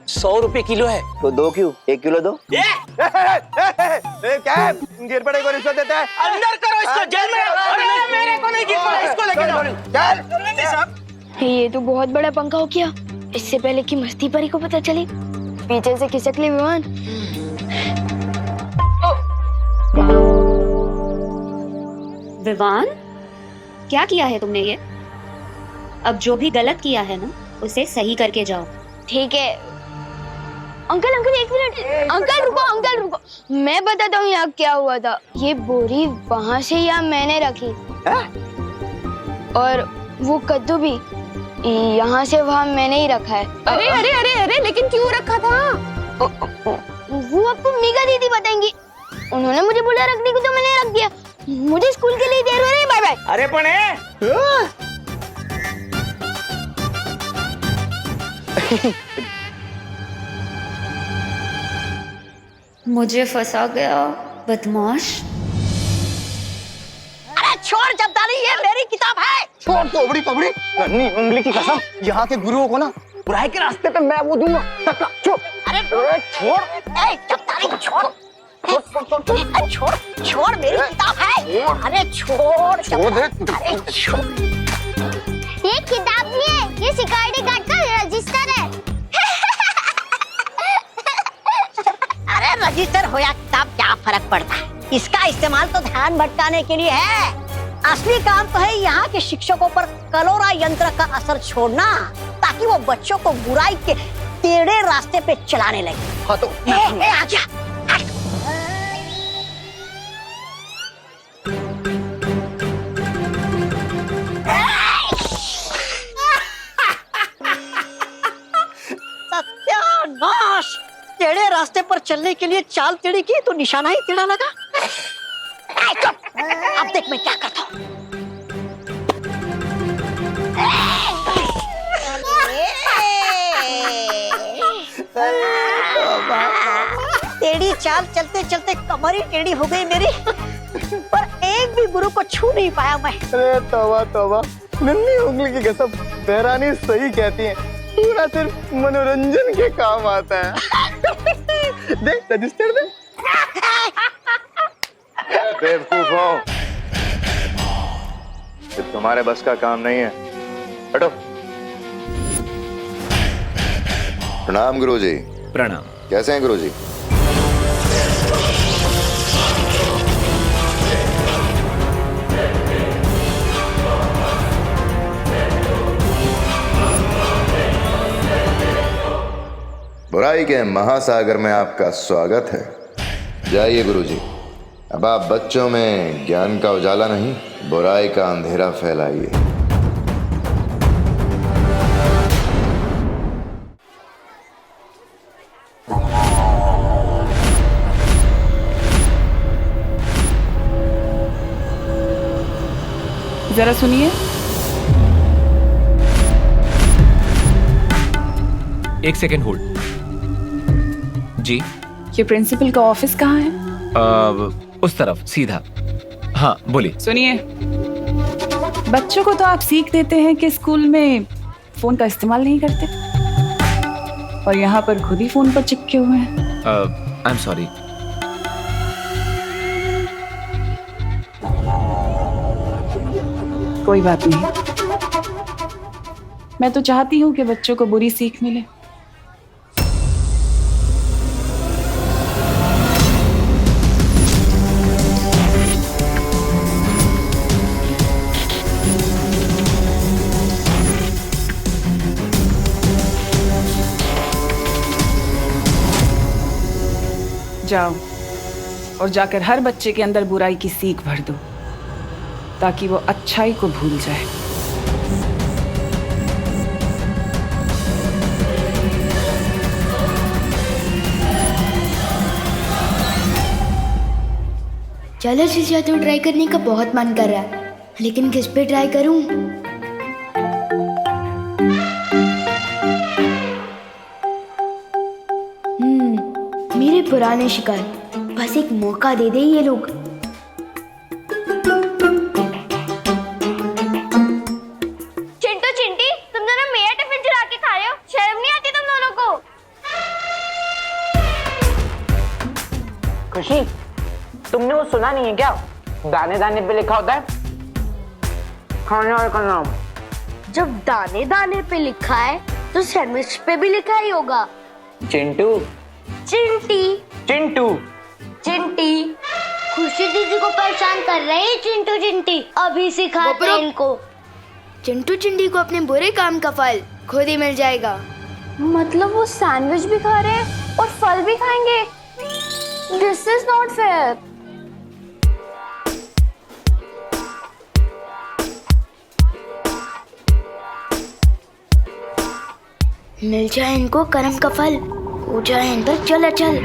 100 रुपए किलो है। तो 2 क्यों? 1 किलो दो। क्या गिर पड़े को रिश्वत देता है? अंदर करो इसको, जेल में। अरे मेरे को नहीं गिर पड़ा, इसको लेके जाओ। ये तो बहुत बड़ा पंखा हो गया। इससे पहले कि मस्ती परी को पता चले, पीछे से खिसक ले विमान। विवान, क्या किया है तुमने ये? अब जो भी गलत किया है ना, उसे सही करके जाओ। ठीक है अंकल, एक मिनट। अंकल रुको, मैं बताता हूँ यहाँ क्या हुआ था। ये बोरी वहाँ से यहाँ मैंने रखी और वो कद्दू भी यहाँ से वहाँ मैंने ही रखा है। अरे लेकिन क्यों रखा था? वो आपको मीगा दीदी बताएंगी। उन्होंने मुझे बोला रखने को तो मैंने रख दिया। मुझे स्कूल के लिए देर हो रही है। Bye bye. काय? अरे पण मुझे फंसा गया बदमाश। अरे छोड़ जब्दारी, ये मेरी किताब है। छोड़ तोबड़ी तोबड़ी, नन्ही उंगली की कसम, यहाँ के गुरुओं को ना बुराई के रास्ते पे मैं वो दूंगा। छोड़, अरे छोड़, ए जब्दारी छोड़, छोड़ छोड़, मेरी किताब है। अरे छोड़, छोड़ दे। अरे छोड़। ये किताब नहीं है, ये सिक्योरिटी गार्ड का रजिस्टर है। अरे रजिस्टर हो या किताब, क्या फर्क पड़ता है? इसका इस्तेमाल तो ध्यान भटकाने के लिए है। असली काम तो है यहाँ के शिक्षकों पर कलोरा यंत्र का असर छोड़ना, ताकि वो बच्चों को बुराई के टेढ़े रास्ते पे चलाने लगे। हाँ तो आजा। सत्यानाश! टेढ़े रास्ते पर चलने के लिए चाल टेढ़ी की तो निशाना ही टेढ़ा लगा। अब देख मैं क्या करता हूँ। टेढ़ी चाल चलते चलते कमर ही टेढ़ी हो गई मेरी, पर एक भी गुरु को छू नहीं पाया मैं। अरे तौबा तौबा, नन्ही उंगली की कसम, देहरानी सही कहती है, तू ना सिर्फ मनोरंजन के काम आता है। देख रजिस्टर दे। बेवकूफ हो, ये तुम्हारे बस का काम नहीं है। हटो। प्रणाम गुरुजी। प्रणाम। कैसे हैं गुरुजी? बुराई के महासागर में आपका स्वागत है। जाइए गुरुजी, अब आप बच्चों में ज्ञान का उजाला नहीं, बुराई का अंधेरा फैलाइए। जरा सुनिए। एक सेकेंड होल्ड। जी, ये प्रिंसिपल का ऑफिस कहाँ है? उस तरफ सीधा। हाँ बोलिए। सुनिए, बच्चों को तो आप सीख देते हैं कि स्कूल में फोन का इस्तेमाल नहीं करते, और यहाँ पर खुद ही फोन पर चिपके हुए हैं। I am sorry. कोई बात नहीं, मैं तो चाहती हूँ कि बच्चों को बुरी सीख मिले। जाओ और जाकर हर बच्चे के अंदर बुराई की सीख भर दो, ताकि वो अच्छाई को भूल जाए। चलो जीजा, तो ट्राई करने का बहुत मन कर रहा है, लेकिन किस पे ट्राई करूं? मेरे पुराने शिकार, बस एक मौका दे दे ये लोग। चिंटू चिंटी, तुम दोनों मेरा टिफिन चुरा के खा रहे हो, शर्म नहीं आती तुम दोनों को? खुशी, तुमने वो सुना नहीं है क्या? दाने दाने पे लिखा होता है खाने वाले का नाम। जब दाने दाने पे लिखा है तो सैंडविच पे भी लिखा ही होगा। चिंटू। चिंटी। चिंटू। चिंटी। खुशी दीदी को परेशान कर रहे हैं चिंटू चिंटी, अभी सिखाते हैं इनको। चिंटू चिंटी को अपने बुरे काम का फल खुद ही मिल जाएगा। मतलब वो सैंडविच भी खा रहे हैं और फल भी खाएंगे? This is not fair. मिल जाए इनको कर्म का फल, हो जाए इन पर चल चल।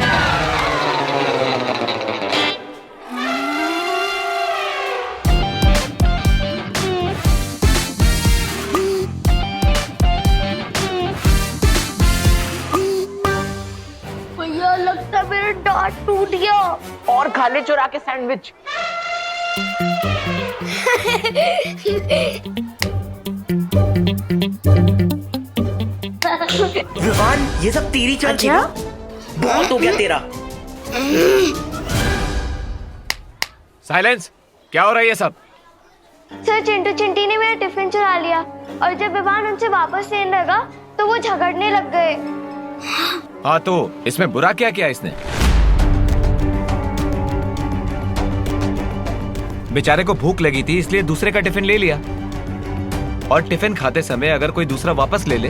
खा ले चुरा के सैंडविच। विवान, ये सब तेरी चाल थी ना? बहुत हो गया तेरा। साइलेंस। क्या हो रहा है ये सब? सर, चिंटू चिंटी ने मेरा टिफिन चुरा लिया और जब विवान उनसे वापस लेने लगा तो वो झगड़ने लग गए। हाँ, तो इसमें बुरा क्या किया इसने? बेचारे को भूख लगी थी इसलिए दूसरे का टिफिन ले लिया, और टिफिन खाते समय अगर कोई दूसरा वापस ले ले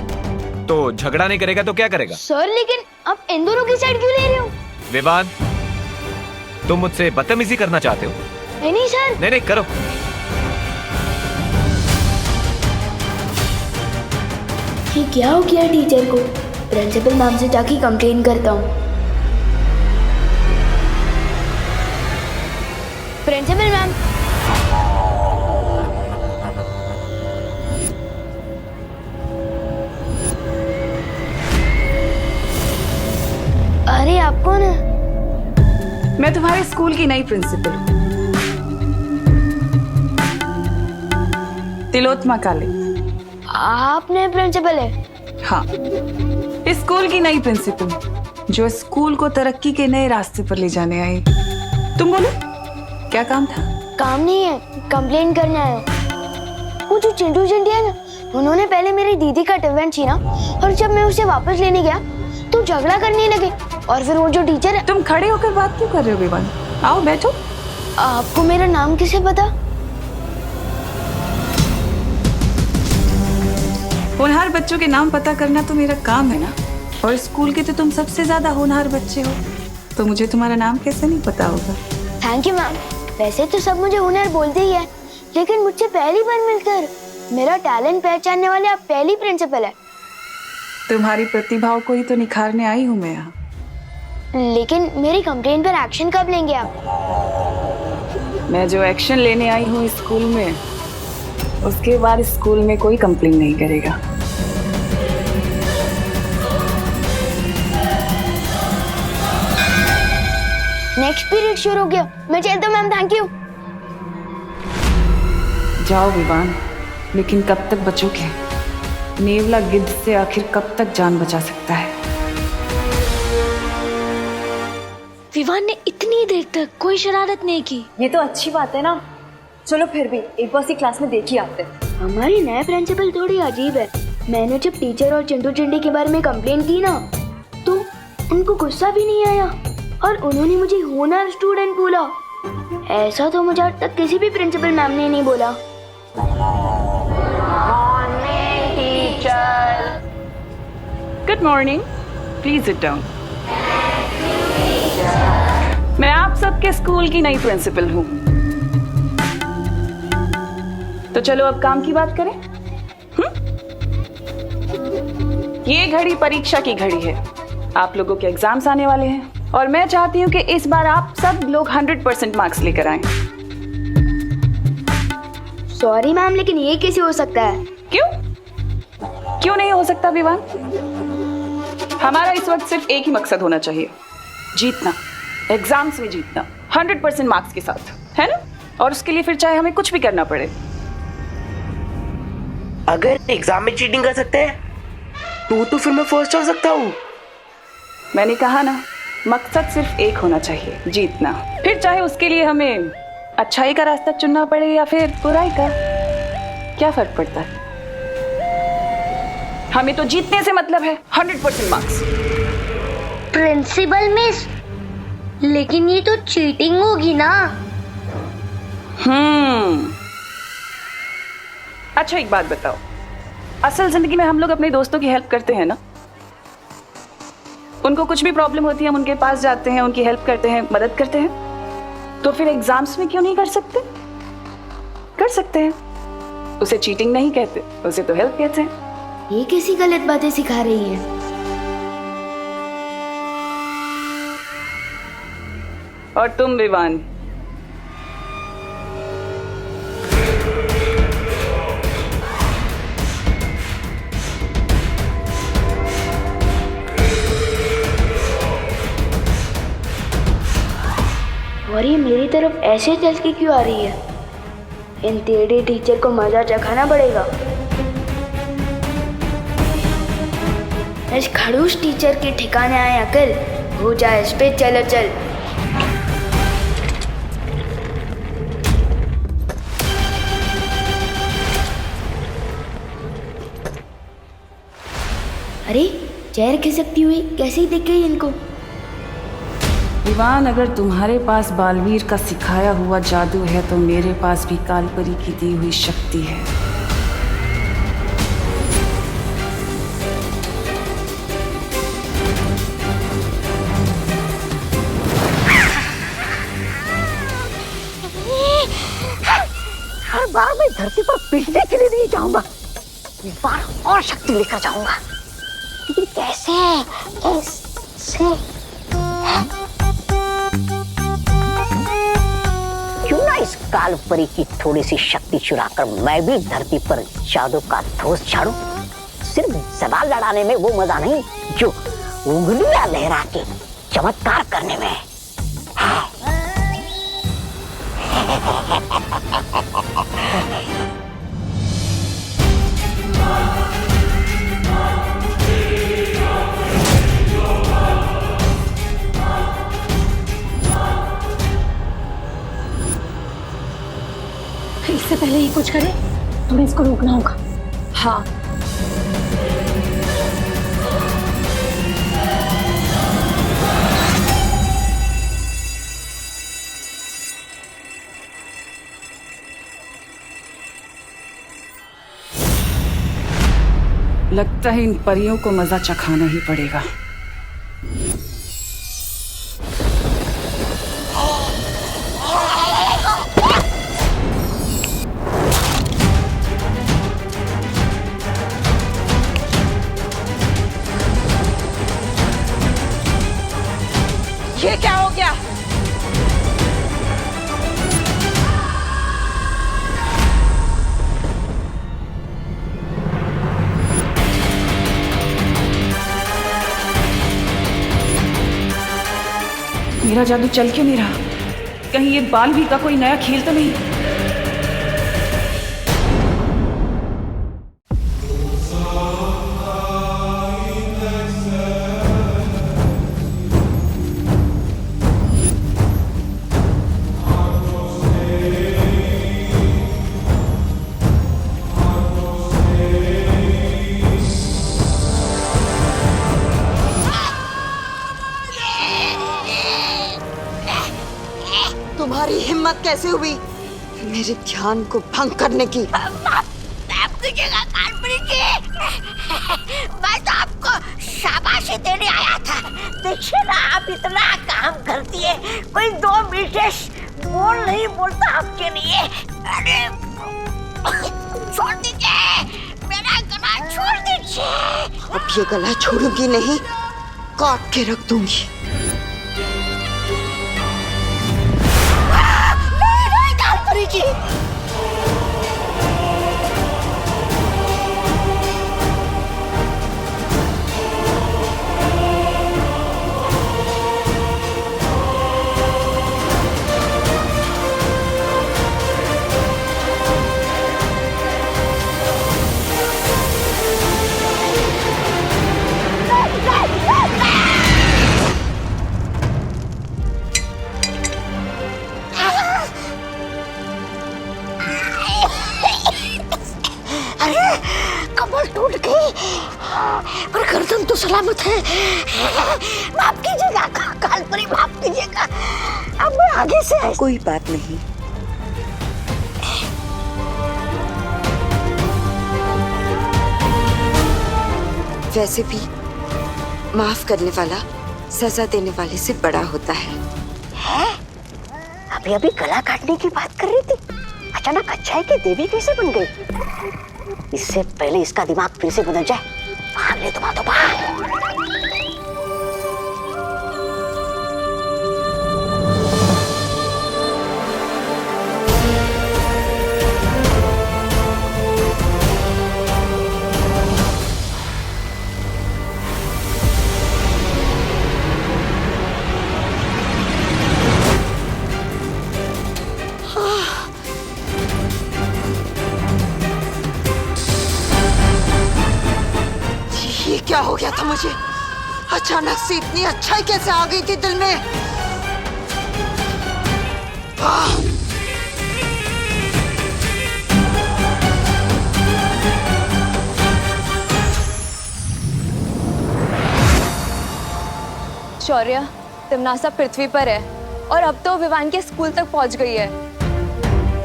तो झगड़ा नहीं करेगा तो क्या करेगा? सर, लेकिन आप इन दोनों की साइड क्यों ले रहे हो? विवान, तुम मुझसे बदतमीजी करना चाहते हो? नहीं सर। नहीं करो। ये क्या हो गया टीचर को? प्रिंसिपल मैम से जाके कंप्लेन करता हूँ। प्रिंसिपल मैम, अरे आप कौन है? मैं तुम्हारे स्कूल की नई प्रिंसिपल हूँ, तिलोत्तमा काले। आप नए प्रिंसिपल है? हाँ, इस स्कूल की नई प्रिंसिपल जो स्कूल को तरक्की के नए रास्ते पर ले जाने आई। तुम बोलो, क्या काम था? काम नहीं है, कंप्लेन करने आया हूँ। वो जो चिंटू चिंटी है ना, उन्होंने पहले मेरी दीदी का टिफिन छीना और जब मैं उसे वापस लेने गया तो झगड़ा करने लगे। और फिर वो जो टीचर है। तुम खड़े होकर बात क्यों कर रहे हो विवान? आओ बैठो। आपको मेरा नाम किसे पता? होनहार बच्चों के नाम पता करना तो मेरा काम है ना, और स्कूल के तो तुम सबसे ज्यादा होनहार बच्चे हो, तो मुझे तुम्हारा नाम कैसे नहीं पता होगा? Thank you ma'am. वैसे तो सब मुझे होनहार बोलते ही है, लेकिन मुझसे पहली बार मिलकर मेरा टैलेंट पहचानने वाले आप पहली प्रिंसिपल है। तुम्हारी प्रतिभाओं को ही तो निखारने आई हूँ मैं यहाँ। लेकिन मेरी कंप्लेन पर एक्शन कब लेंगे आप? मैं जो एक्शन लेने आई हूँ इस स्कूल में, उसके बाद स्कूल में कोई कंप्लेन नहीं करेगा। नेक्स्ट पीरियड शुरू हो गया, मैं चलता हूँ मैम। Thank you. जाओ विवान, लेकिन कब तक बचोगे? नेवला गिद्ध से आखिर कब तक जान बचा सकता है? विवान ने इतनी देर तक कोई शरारत नहीं की। ये तो अच्छी बात है ना। चलो फिर भी एक बार सी क्लास में देख ही आते। हमारी नए प्रिंसिपल थोड़ी अजीब है। मैंने जब टीचर और चिंटू चिंटी के बारे में कंप्लेन की ना, तो उनको गुस्सा भी नहीं आया और उन्होंने मुझे होनहार स्टूडेंट बोला। ऐसा तो मुझे आज तक किसी भी प्रिंसिपल मैम ने नहीं बोला। Good morning, please sit down. मैं आप सबके स्कूल की नई प्रिंसिपल हूँ, तो चलो अब काम की बात करें। ये घड़ी परीक्षा की घड़ी है। आप लोगों के एग्जाम्स आने वाले हैं और मैं चाहती हूँ कि इस बार आप सब लोग 100% मार्क्स लेकर आएं। सॉरी मैम, लेकिन ये कैसे हो सकता है? क्यों नहीं हो सकता विवान? हमारा इस वक्त सिर्फ एक ही मकसद होना चाहिए, जीतना, एग्जाम्स में जीतना 100% मार्क्स के साथ, है ना? और उसके लिए फिर चाहे हमें कुछ भी करना पड़े। अगर एग्जाम में चीटिंग कर सकते हैं तो फिर मैं फर्स्ट हो सकता हूँ। मैंने कहा ना, मकसद सिर्फ एक होना चाहिए, जीतना। फिर चाहे उसके लिए हमें अच्छाई का रास्ता चुनना पड़े या फिर बुराई का, क्या फर्क पड़ता है? हमें तो जीतने से मतलब है, 100% मार्क्स। प्रिंसिपल मिस, लेकिन ये तो चीटिंग होगी ना। अच्छा एक बात बताओ, असल जिंदगी में हम लोग अपने दोस्तों की हेल्प करते हैं ना? उनको कुछ भी प्रॉब्लम होती है हम उनके पास जाते हैं, उनकी हेल्प करते हैं, मदद करते हैं। तो फिर एग्जाम्स में क्यों नहीं कर सकते? कर सकते हैं। उसे चीटिंग नहीं कहते, उसे तो हेल्प कहते हैं। ये कैसी गलत बातें सिखा रही है? और तुम विवान, सॉरी ऐसे चल के क्यों आ रही है? इन टेढ़े टीचर को मजा चखाना पड़ेगा। इस खड़ूस टीचर के ठिकाने आए अकल, हो जाए इस पे चलो चल। अरे चेहरे खिसकती हुई कैसी दिख गई इनको? विवान, अगर तुम्हारे पास बालवीर का सिखाया हुआ जादू है तो मेरे पास भी कालपरी की दी हुई शक्ति है। हर बार मैं धरती पर पीटने के लिए नहीं जाऊंगा, इस बार और शक्ति लेकर जाऊंगा। लेकिन कैसे? क्यों ना इस कालपरी की थोड़ी सी शक्ति चुराकर मैं भी धरती पर जादू का धोस झाड़ू। सिर्फ सवाल लड़ाने में वो मजा नहीं जो उंगलियां लहरा के चमत्कार करने में। इससे पहले ही कुछ करे, तुम्हें इसको रोकना होगा। हाँ, लगता है इन परियों को मजा चखाना ही पड़ेगा। ये क्या हो गया? मेरा जादू चल क्यों नहीं रहा? कहीं ये बालवीर का कोई नया खेल तो नहीं? तुम्हारी हिम्मत कैसे हुई मेरे ध्यान को भंग करने की? मैं तो आपको शाबाशी देने आया था। देखिए ना, आप इतना काम करती है, कोई दो विशेष बोल नहीं बोलता आपके लिए। अरे छोड़ दीजिए, मेरा गला छोड़ दीजिए। अब ये गला छोड़ूंगी नहीं, काट के रख दूंगी। जी टूट गई, पर गर्दन तो सलामत है। माफ कीजिएगा कालपरी, माफ कीजिएगा। अब मैं आगे से कोई बात नहीं। वैसे भी माफ करने वाला सजा देने वाले से बड़ा होता है। अभी अभी गला काटने की बात कर रही थी, अचानक अच्छाई की देवी कैसे बन गई? इससे पहले इसका दिमाग फिर से बदल जाए, भाग ले तुम, तो भाग। क्या हो गया था मुझे? अचानक से इतनी अच्छाई कैसे आ गई थी दिल में? शौर्य, तिमनासा पृथ्वी पर है और अब तो विवान के स्कूल तक पहुंच गई है।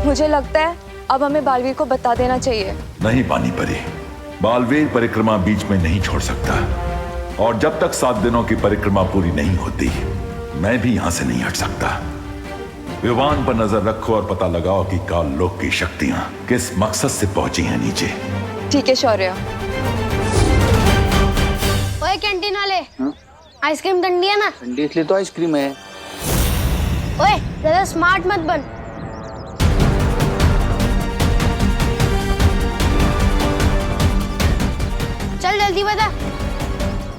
मुझे लगता है अब हमें बालवीर को बता देना चाहिए। नहीं पानी परी, बालवीर परिक्रमा बीच में नहीं छोड़ सकता, और जब तक 7 दिनों की परिक्रमा पूरी नहीं होती मैं भी यहां से नहीं हट सकता। विवान पर नजर रखो और पता लगाओ कि काल लोक की शक्तियां किस मकसद से पहुंची हैं नीचे। ठीक है शौर्य। ओए कैंटीन वाले, आइसक्रीम ठंडी है ना? ठंडी इसलिए तो आइसक्रीम है। ओए ज्यादा स्मार्ट मत बन। चल जल्दी बता,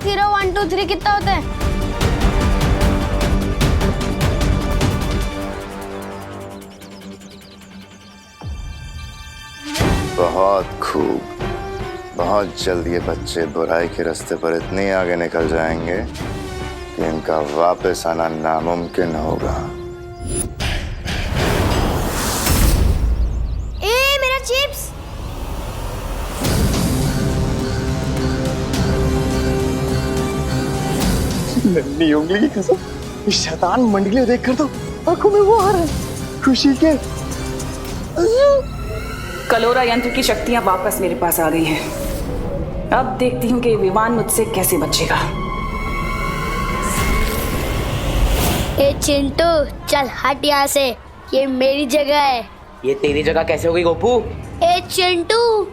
0 1 2 3 कितना होता है? बहुत खूब। बहुत जल्द ये बच्चे बुराई के रास्ते पर इतने आगे निकल जाएंगे कि इनका वापस आना नामुमकिन होगा। ए मेरा चिप्स! नन्ही उंगली की कसम, इस शैतान मंडली देखकर तो आंखों में वो आ रहा है खुशी के। कलोरा यंत्र की शक्तियां वापस मेरे पास आ गई हैं। अब देखती हूँ कि विवान मुझसे कैसे बचेगा। ए चिंटू, चल हट यहाँ से, ये मेरी जगह है। ये तेरी जगह कैसे हो गई गोपू? ए चिंटू,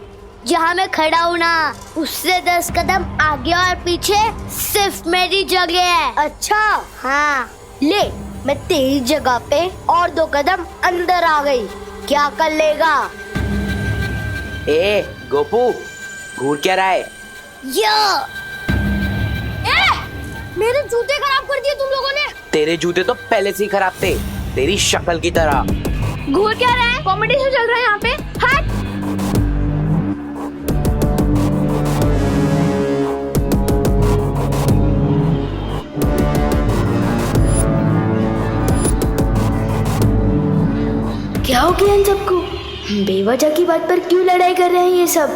जहाँ मैं खड़ा हूँ ना, उससे 10 कदम आगे और पीछे सिर्फ मेरी जगह है। अच्छा हाँ, ले मैं तेरी जगह पे और 2 कदम अंदर आ गई, क्या कर लेगा? ए गोपू, घूर क्या रहा है? मेरे जूते खराब कर दिए तुम लोगों ने। तेरे जूते तो पहले से ही खराब थे, तेरी शक्ल की तरह। घूर क्या रहा है? कॉम्पिटिशन चल रहा है यहाँ पे। हट! क्या हो गया इन सबको? बेवजह की बात पर क्यों लड़ाई कर रहे हैं ये सब?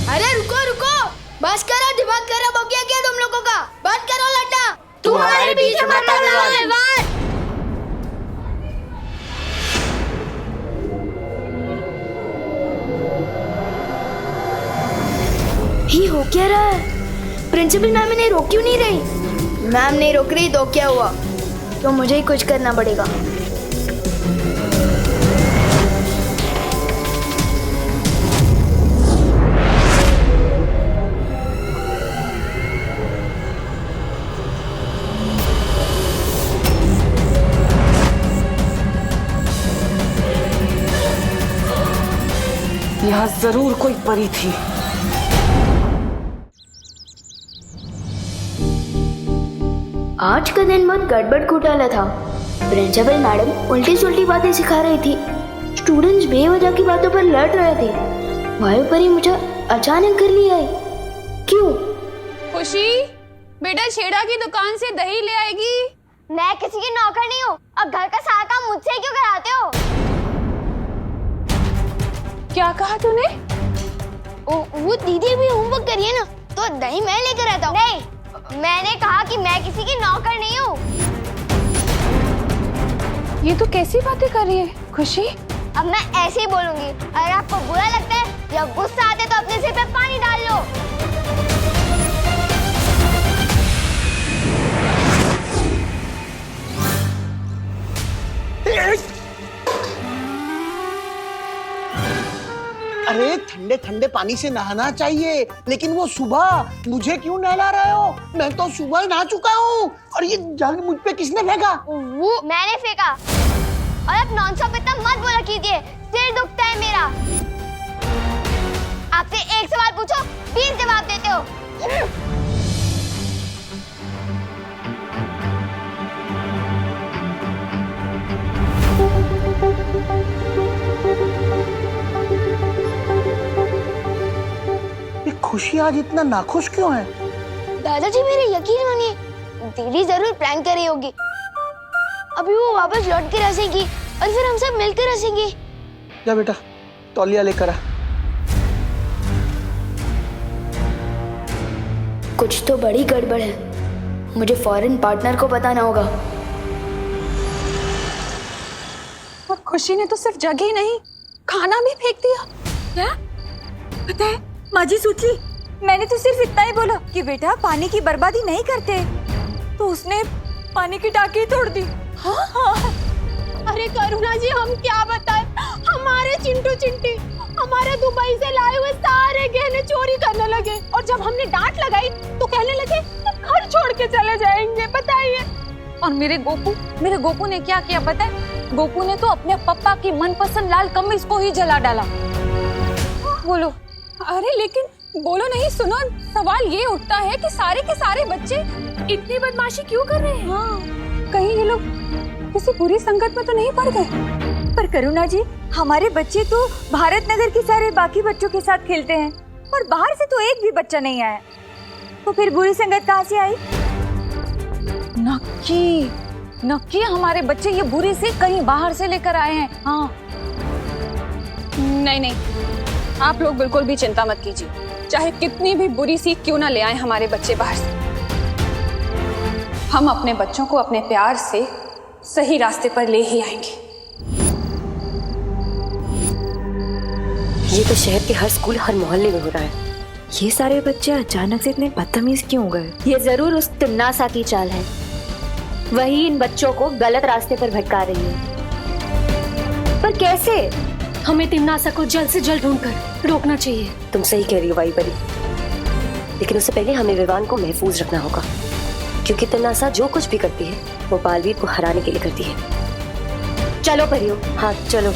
अरे रुको रुको, बस करो, दिमाग खराब हो गया क्या तुम लोगों का? बंद करो लड्डा, तुम्हारे बीच में मत आना। ये हो क्या रहा है? प्रिंसिपल मैम इन्हें रोक क्यों नहीं रही? मैम नहीं रोक रही तो क्या हुआ? तो मुझे ही कुछ करना पड़ेगा। यहाँ जरूर कोई परी थी। आज का दिन बहुत गड़बड़ घोटाला था। प्रिंसिपल मैडम उल्टी सुल्टी बातें सिखा रही थी, स्टूडेंट्स बेवजह की बातों पर लड़ रहे थे। वायु परी मुझे अचानक घर ले आई। क्यों? खुशी, बेटा छेड़ा की दुकान से दही ले आएगी। मैं किसी की नौकर नहीं हूँ, अब घर का सारा काम मुझसे क्यों कराते हो? क्या कहा तूने? वो दीदी भी होमवर्क करिए ना, तो दही मैं लेकर आता हूँ। नहीं, मैंने कहा कि मैं किसी की नौकर नहीं हूँ। ये तो कैसी बातें कर रही है खुशी? अब मैं ऐसे ही बोलूंगी। अगर आपको बुरा लगता है या गुस्सा आता है तो अपने सिर पे पानी डाल लो। अरे ठंडे ठंडे पानी से नहाना चाहिए, लेकिन वो सुबह मुझे क्यों नहला रहे हो? मैं तो सुबह नहा चुका हूँ। और ये जग मुझ पे किसने फेंका? वो मैंने फेंका। और अब नॉनस्टॉप इतना मत बोला कीजिए, सिर दुखता है मेरा। आपसे एक सवाल पूछो 20 जवाब देते हो। खुशी आज इतना नाखुश क्यों है? दादाजी मेरे यकीन मानिए, दीदी जरूर प्रैंक कर रही होगी। अभी वो वापस लौट के हंसेगी और फिर हम सब मिलकर हंसेंगे। जा बेटा, तौलिया लेकर आ। कुछ तो बड़ी गड़बड़ है, मुझे फॉरेन पार्टनर को बताना होगा। और खुशी ने तो सिर्फ जगह ही नहीं, खाना भी फेंक दिया। क्या? पता है माँ जी सोची, मैंने तो सिर्फ इतना ही बोला कि बेटा पानी की बर्बादी नहीं करते, तो उसने पानी की टाकी तोड़ दी। हाँ हाँ। अरे करुणा जी, हम क्या बताएं, हमारे चिंटू चिंटी हमारे दुबई से लाए हुए सारे गहने चोरी करने लगे, और जब हमने डांट लगाई तो कहने लगे घर छोड़ के चले जाएंगे। बताइए। और मेरे गोपू ने क्या किया पता है? गोपू ने तो अपने पापा की मनपसंद लाल कमीज को ही जला डाला। बोलो। अरे लेकिन बोलो नहीं, सुनो, सवाल ये उठता है कि सारे के सारे बच्चे इतनी बदमाशी क्यों कर रहे हैं? हाँ, कहीं ये लोग किसी बुरी संकट में तो नहीं पड़ गए? पर करुणा जी, हमारे बच्चे तो भारत नगर के सारे बाकी बच्चों के साथ खेलते हैं और बाहर से तो एक भी बच्चा नहीं आया, तो फिर बुरी संगत कहाँ से आई? नक्की हमारे बच्चे ये बुरी से कहीं बाहर से लेकर आए हैं। हाँ। नहीं, आप लोग बिल्कुल भी चिंता मत कीजिए, चाहे कितनी भी बुरी सीख क्यों ना ले आए हमारे बच्चे बाहर से, हम अपने बच्चों को अपने प्यार से सही रास्ते पर ले ही आएंगे। ये तो शहर के हर स्कूल, हर मोहल्ले में हो रहा है। ये सारे बच्चे अचानक से इतने बदतमीज क्यों हो गए? ये जरूर उस तिमनासा की चाल है, वही इन बच्चों को गलत रास्ते पर भटका रही है। पर कैसे? हमें तिमनासा को जल्द से जल्द ढूंढकर रोकना चाहिए। तुम सही कह रही हो वाई परी, लेकिन उससे पहले हमें विवान को महफूज रखना होगा, क्योंकि तिमनासा जो कुछ भी करती है वो बालवीर को हराने के लिए करती है। चलो परियो। हाँ चलो।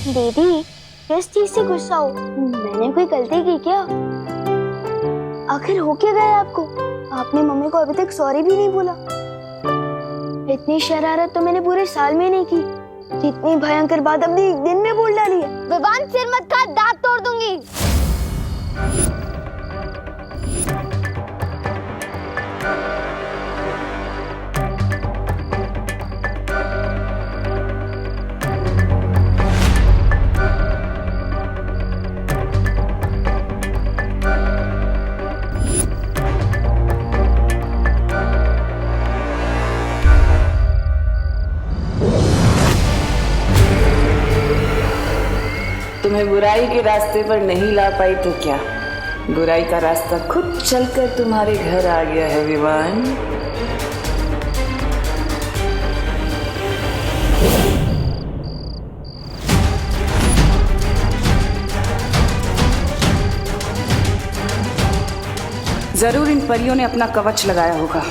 दीदी, किस चीज से गुस्सा हो? मैंने कोई गलती की क्या? आखिर हो क्या गया आपको? आपने मम्मी को अभी तक सॉरी भी नहीं बोला। इतनी शरारत तो मैंने पूरे साल में नहीं की, जितनी भयंकर बात अपने एक दिन में बोल डाली है। विवान, सिर मत काट, दांत तोड़ दूंगी। तुम्हें बुराई के रास्ते पर नहीं ला पाई तो क्या, बुराई का रास्ता खुद चलकर तुम्हारे घर आ गया है विवान। जरूर इन परियों ने अपना कवच लगाया होगा।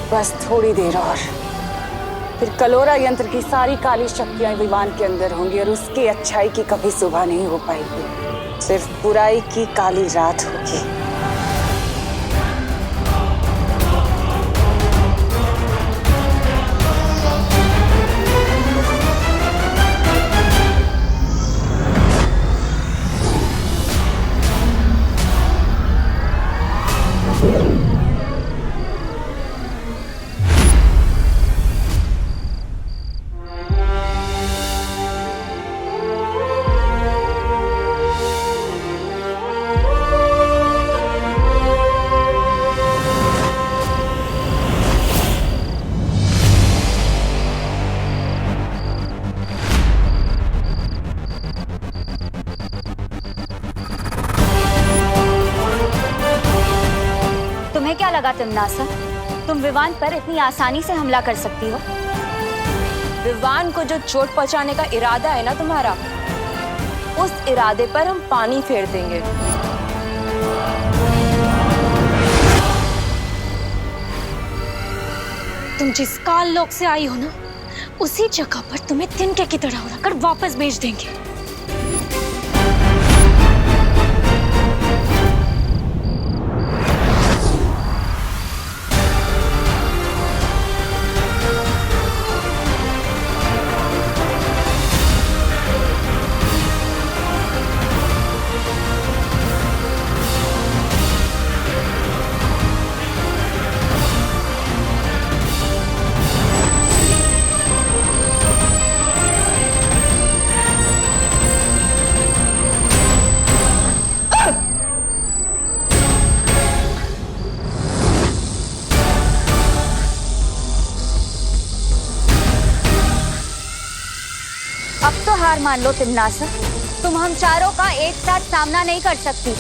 बस थोड़ी देर और, फिर कलोरा यंत्र की सारी काली शक्तियां विवान के अंदर होंगी और उसकी अच्छाई की कभी सुबह नहीं हो पाएगी, सिर्फ बुराई की काली रात होगी। क्या लगा तिमनासा, तुम विवान पर इतनी आसानी से हमला कर सकती हो? विवान को जो चोट पहुंचाने का इरादा है ना तुम्हारा, उस इरादे पर हम पानी फेर देंगे। तुम जिस काल लोक से आई हो ना, उसी जगह पर तुम्हें तिनके की तरह उड़ाकर वापस भेज देंगे। अब तो हार मान लो तिमनासा, तुम हम चारों का एक साथ सामना नहीं कर सकती।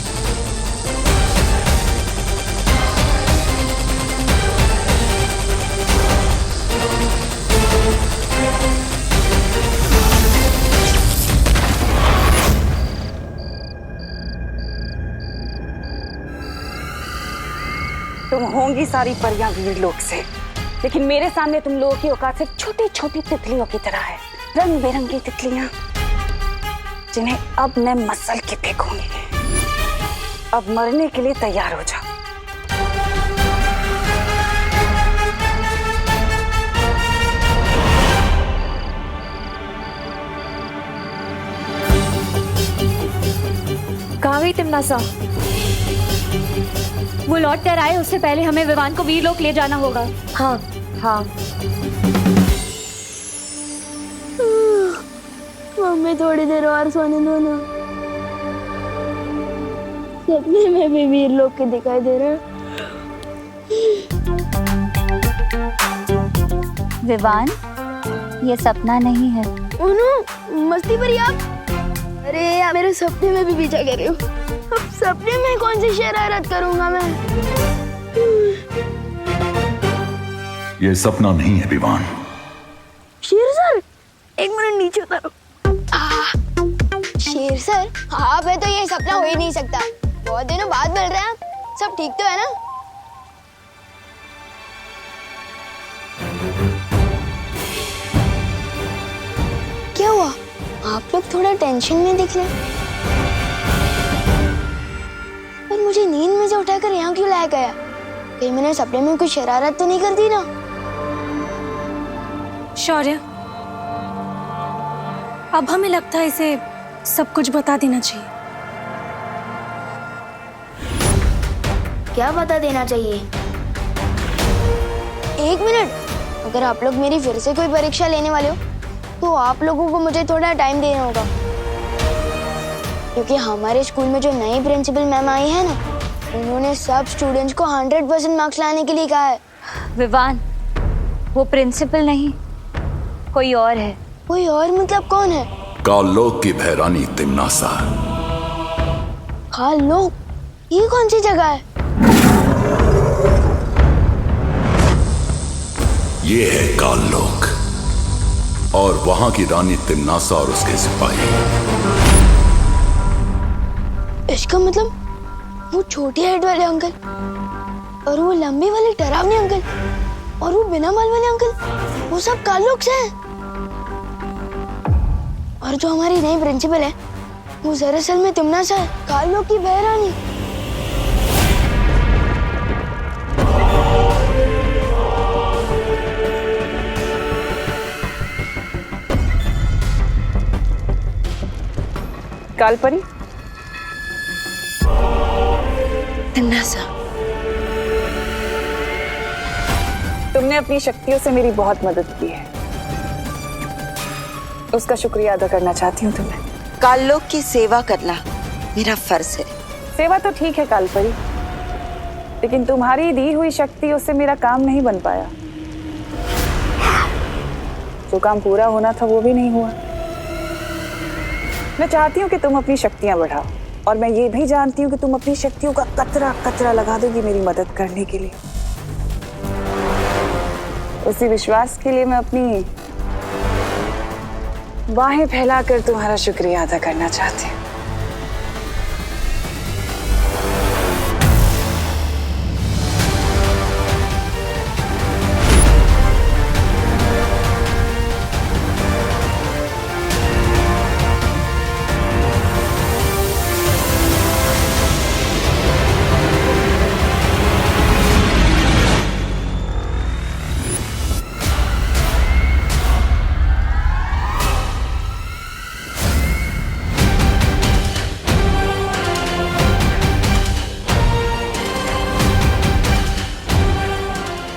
तुम होंगी सारी परियां वीर लोक से, लेकिन मेरे सामने तुम लोगों की औकात सिर्फ छोटी छोटी तितलियों की तरह है। रंग बिरंगी तितलियां जिन्हें अब मैं मसल के फेंकूंगी। अब मरने के लिए तैयार हो जाओ। कहाँ गई तिमनासा? वो लौट कर आए उससे पहले हमें विवान को वीरलोक ले जाना होगा। हाँ हाँ। मम्मी थोड़ी देर और सोने दो ना। सपने में भी वीर लोग के दिखाई दे रहे हैं। विवान, ये सपना नहीं है। उन्हों मस्ती भरी आप। अरे यार, मेरे सपने में भी पीछा कर रही हो। अब सपने में कौन सी शरारत करूंगा मैं? ये सपना नहीं है विवान। शेर सर, एक मिनट नीचे उतारो। शेर सर, आप है तो ये सपना हो ही नहीं सकता। बहुत दिनों बाद मिल रहे हैं आप। सब ठीक तो है ना? क्या हुआ? आप लोग थोड़ा टेंशन में दिख रहे हैं। पर मुझे नींद में से उठाकर यहाँ क्यों लाया गया? कहीं मैंने सपने में कोई शरारत तो नहीं कर दी ना? शौर्य, अब हमें लगता है इसे सब कुछ बता देना चाहिए। क्या बता देना चाहिए? एक मिनट, अगर आप लोग मेरी फिर से कोई परीक्षा लेने वाले हो तो आप लोगों को मुझे थोड़ा टाइम देना होगा, क्योंकि हमारे स्कूल में जो नई प्रिंसिपल मैम आई है ना, उन्होंने सब स्टूडेंट्स को 100% मार्क्स लाने के लिए कहा है। विवान, वो प्रिंसिपल नहीं, कोई और है। कोई और मतलब कौन है? काललोक की भैरानी तिमनासा। काललोक? ये कौन सी जगह है? ये है काललोक और वहां की रानी तिमनासा और उसके सिपाही। इसका मतलब वो छोटे हेड वाले अंकल और वो लंबे वाले डरावने अंकल और वो बिना बाल वाले अंकल, वो सब काललोक से हैं। और जो हमारी नई प्रिंसिपल है वो दरअसल में तिमनासा है, काललोक की बहरानी। कालपरी, तिमनासा, तुमने अपनी शक्तियों से मेरी बहुत मदद की है, उसका शुक्रिया अदा करना चाहती हूँ तुम्हें। काललोक की सेवा करना मेरा फर्ज है। सेवा तो ठीक है कालपरी, लेकिन तुम्हारी दी हुई शक्तियों से मेरा काम नहीं बन पाया। जो काम पूरा होना था वो भी नहीं हुआ। मैं चाहती हूँ कि तुम अपनी शक्तियां बढ़ाओ, और मैं ये भी जानती हूँ कि तुम अपनी शक्तियों का कतरा कतरा लगा दोगी मेरी मदद करने के लिए। उसी विश्वास के लिए मैं अपनी बाहें फैलाकर तुम्हारा शुक्रिया अदा करना चाहती हूँ।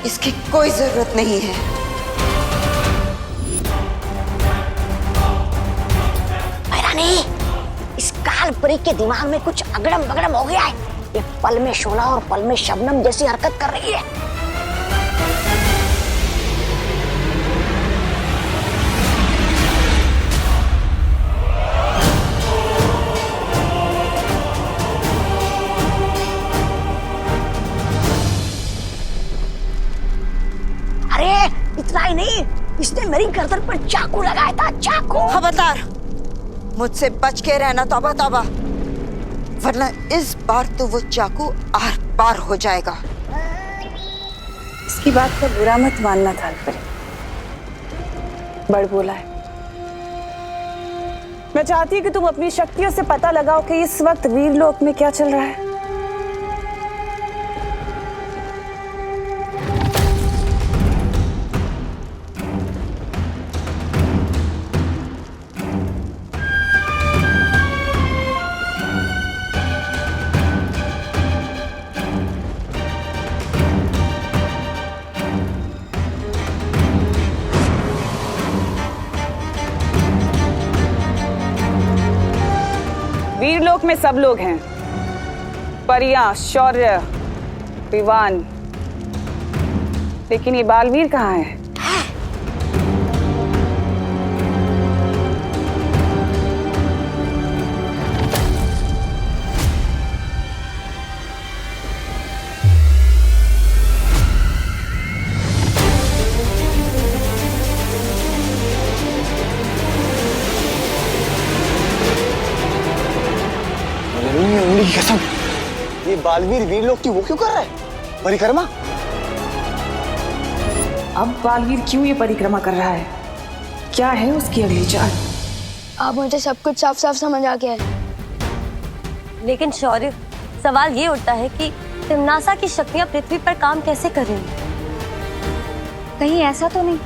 इसकी कोई जरूरत नहीं है। रानी, इस काल परी के दिमाग में कुछ अगड़म बगड़म हो गया है। ये पल में शोला और पल में शबनम जैसी हरकत कर रही है। इतना ही नहीं, इसने मेरी गर्दन पर चाकू लगाया था, चाकू। खबरदार, मुझसे बच के रहना तौबा तौबा, वरना इस बार तो वो चाकू आर पार हो जाएगा। इसकी बात का बुरा मत मानना थालपरी, बड़ बोला है। मैं चाहती हूँ कि तुम अपनी शक्तियों से पता लगाओ कि इस वक्त वीरलोक में क्या चल रहा है। वीरलोक में सब लोग हैं, परियां, शौर्य, विवान, लेकिन ये बालवीर कहाँ है? कसम, ये बालवीर वीरलोक की वो क्यों कर रहा है? परिक्रमा? अब बालवीर क्यों ये परिक्रमा कर रहा है? क्या है उसकी अगली चाल? अब मुझे सब कुछ साफ साफ समझ आ गया है। लेकिन शौर्य, सवाल ये उठता है कि तिम्नासा की शक्तियां पृथ्वी पर काम कैसे कर रही हैं? कहीं ऐसा तो नहीं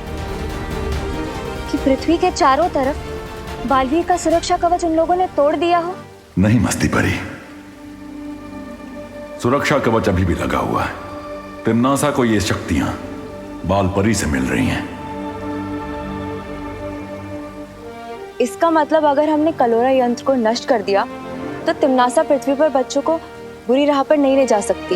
कि पृथ्वी के चारों तरफ बालवीर का सुरक्षा कवच उन लोगों ने तोड़ दिया हो? नहीं मस्ती परी, सुरक्षा कवच अभी भी लगा हुआ है। तिम्नासा को ये शक्तियां बाल परी से मिल रही हैं। इसका मतलब अगर हमने कलोरा यंत्र को नष्ट कर दिया तो तिम्नासा पृथ्वी पर बच्चों को बुरी राह पर नहीं ले जा सकती।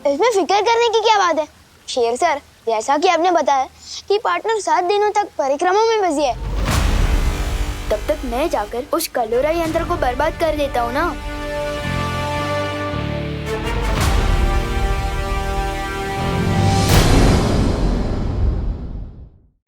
इसमें फिक्र करने की क्या बात है शेर सर? जैसा कि आपने बताया कि पार्टनर 7 दिनों तक परिक्रमा में बिजी है, तब तक मैं जाकर उस कलोरा यंत्र को बर्बाद कर देता हूँ ना।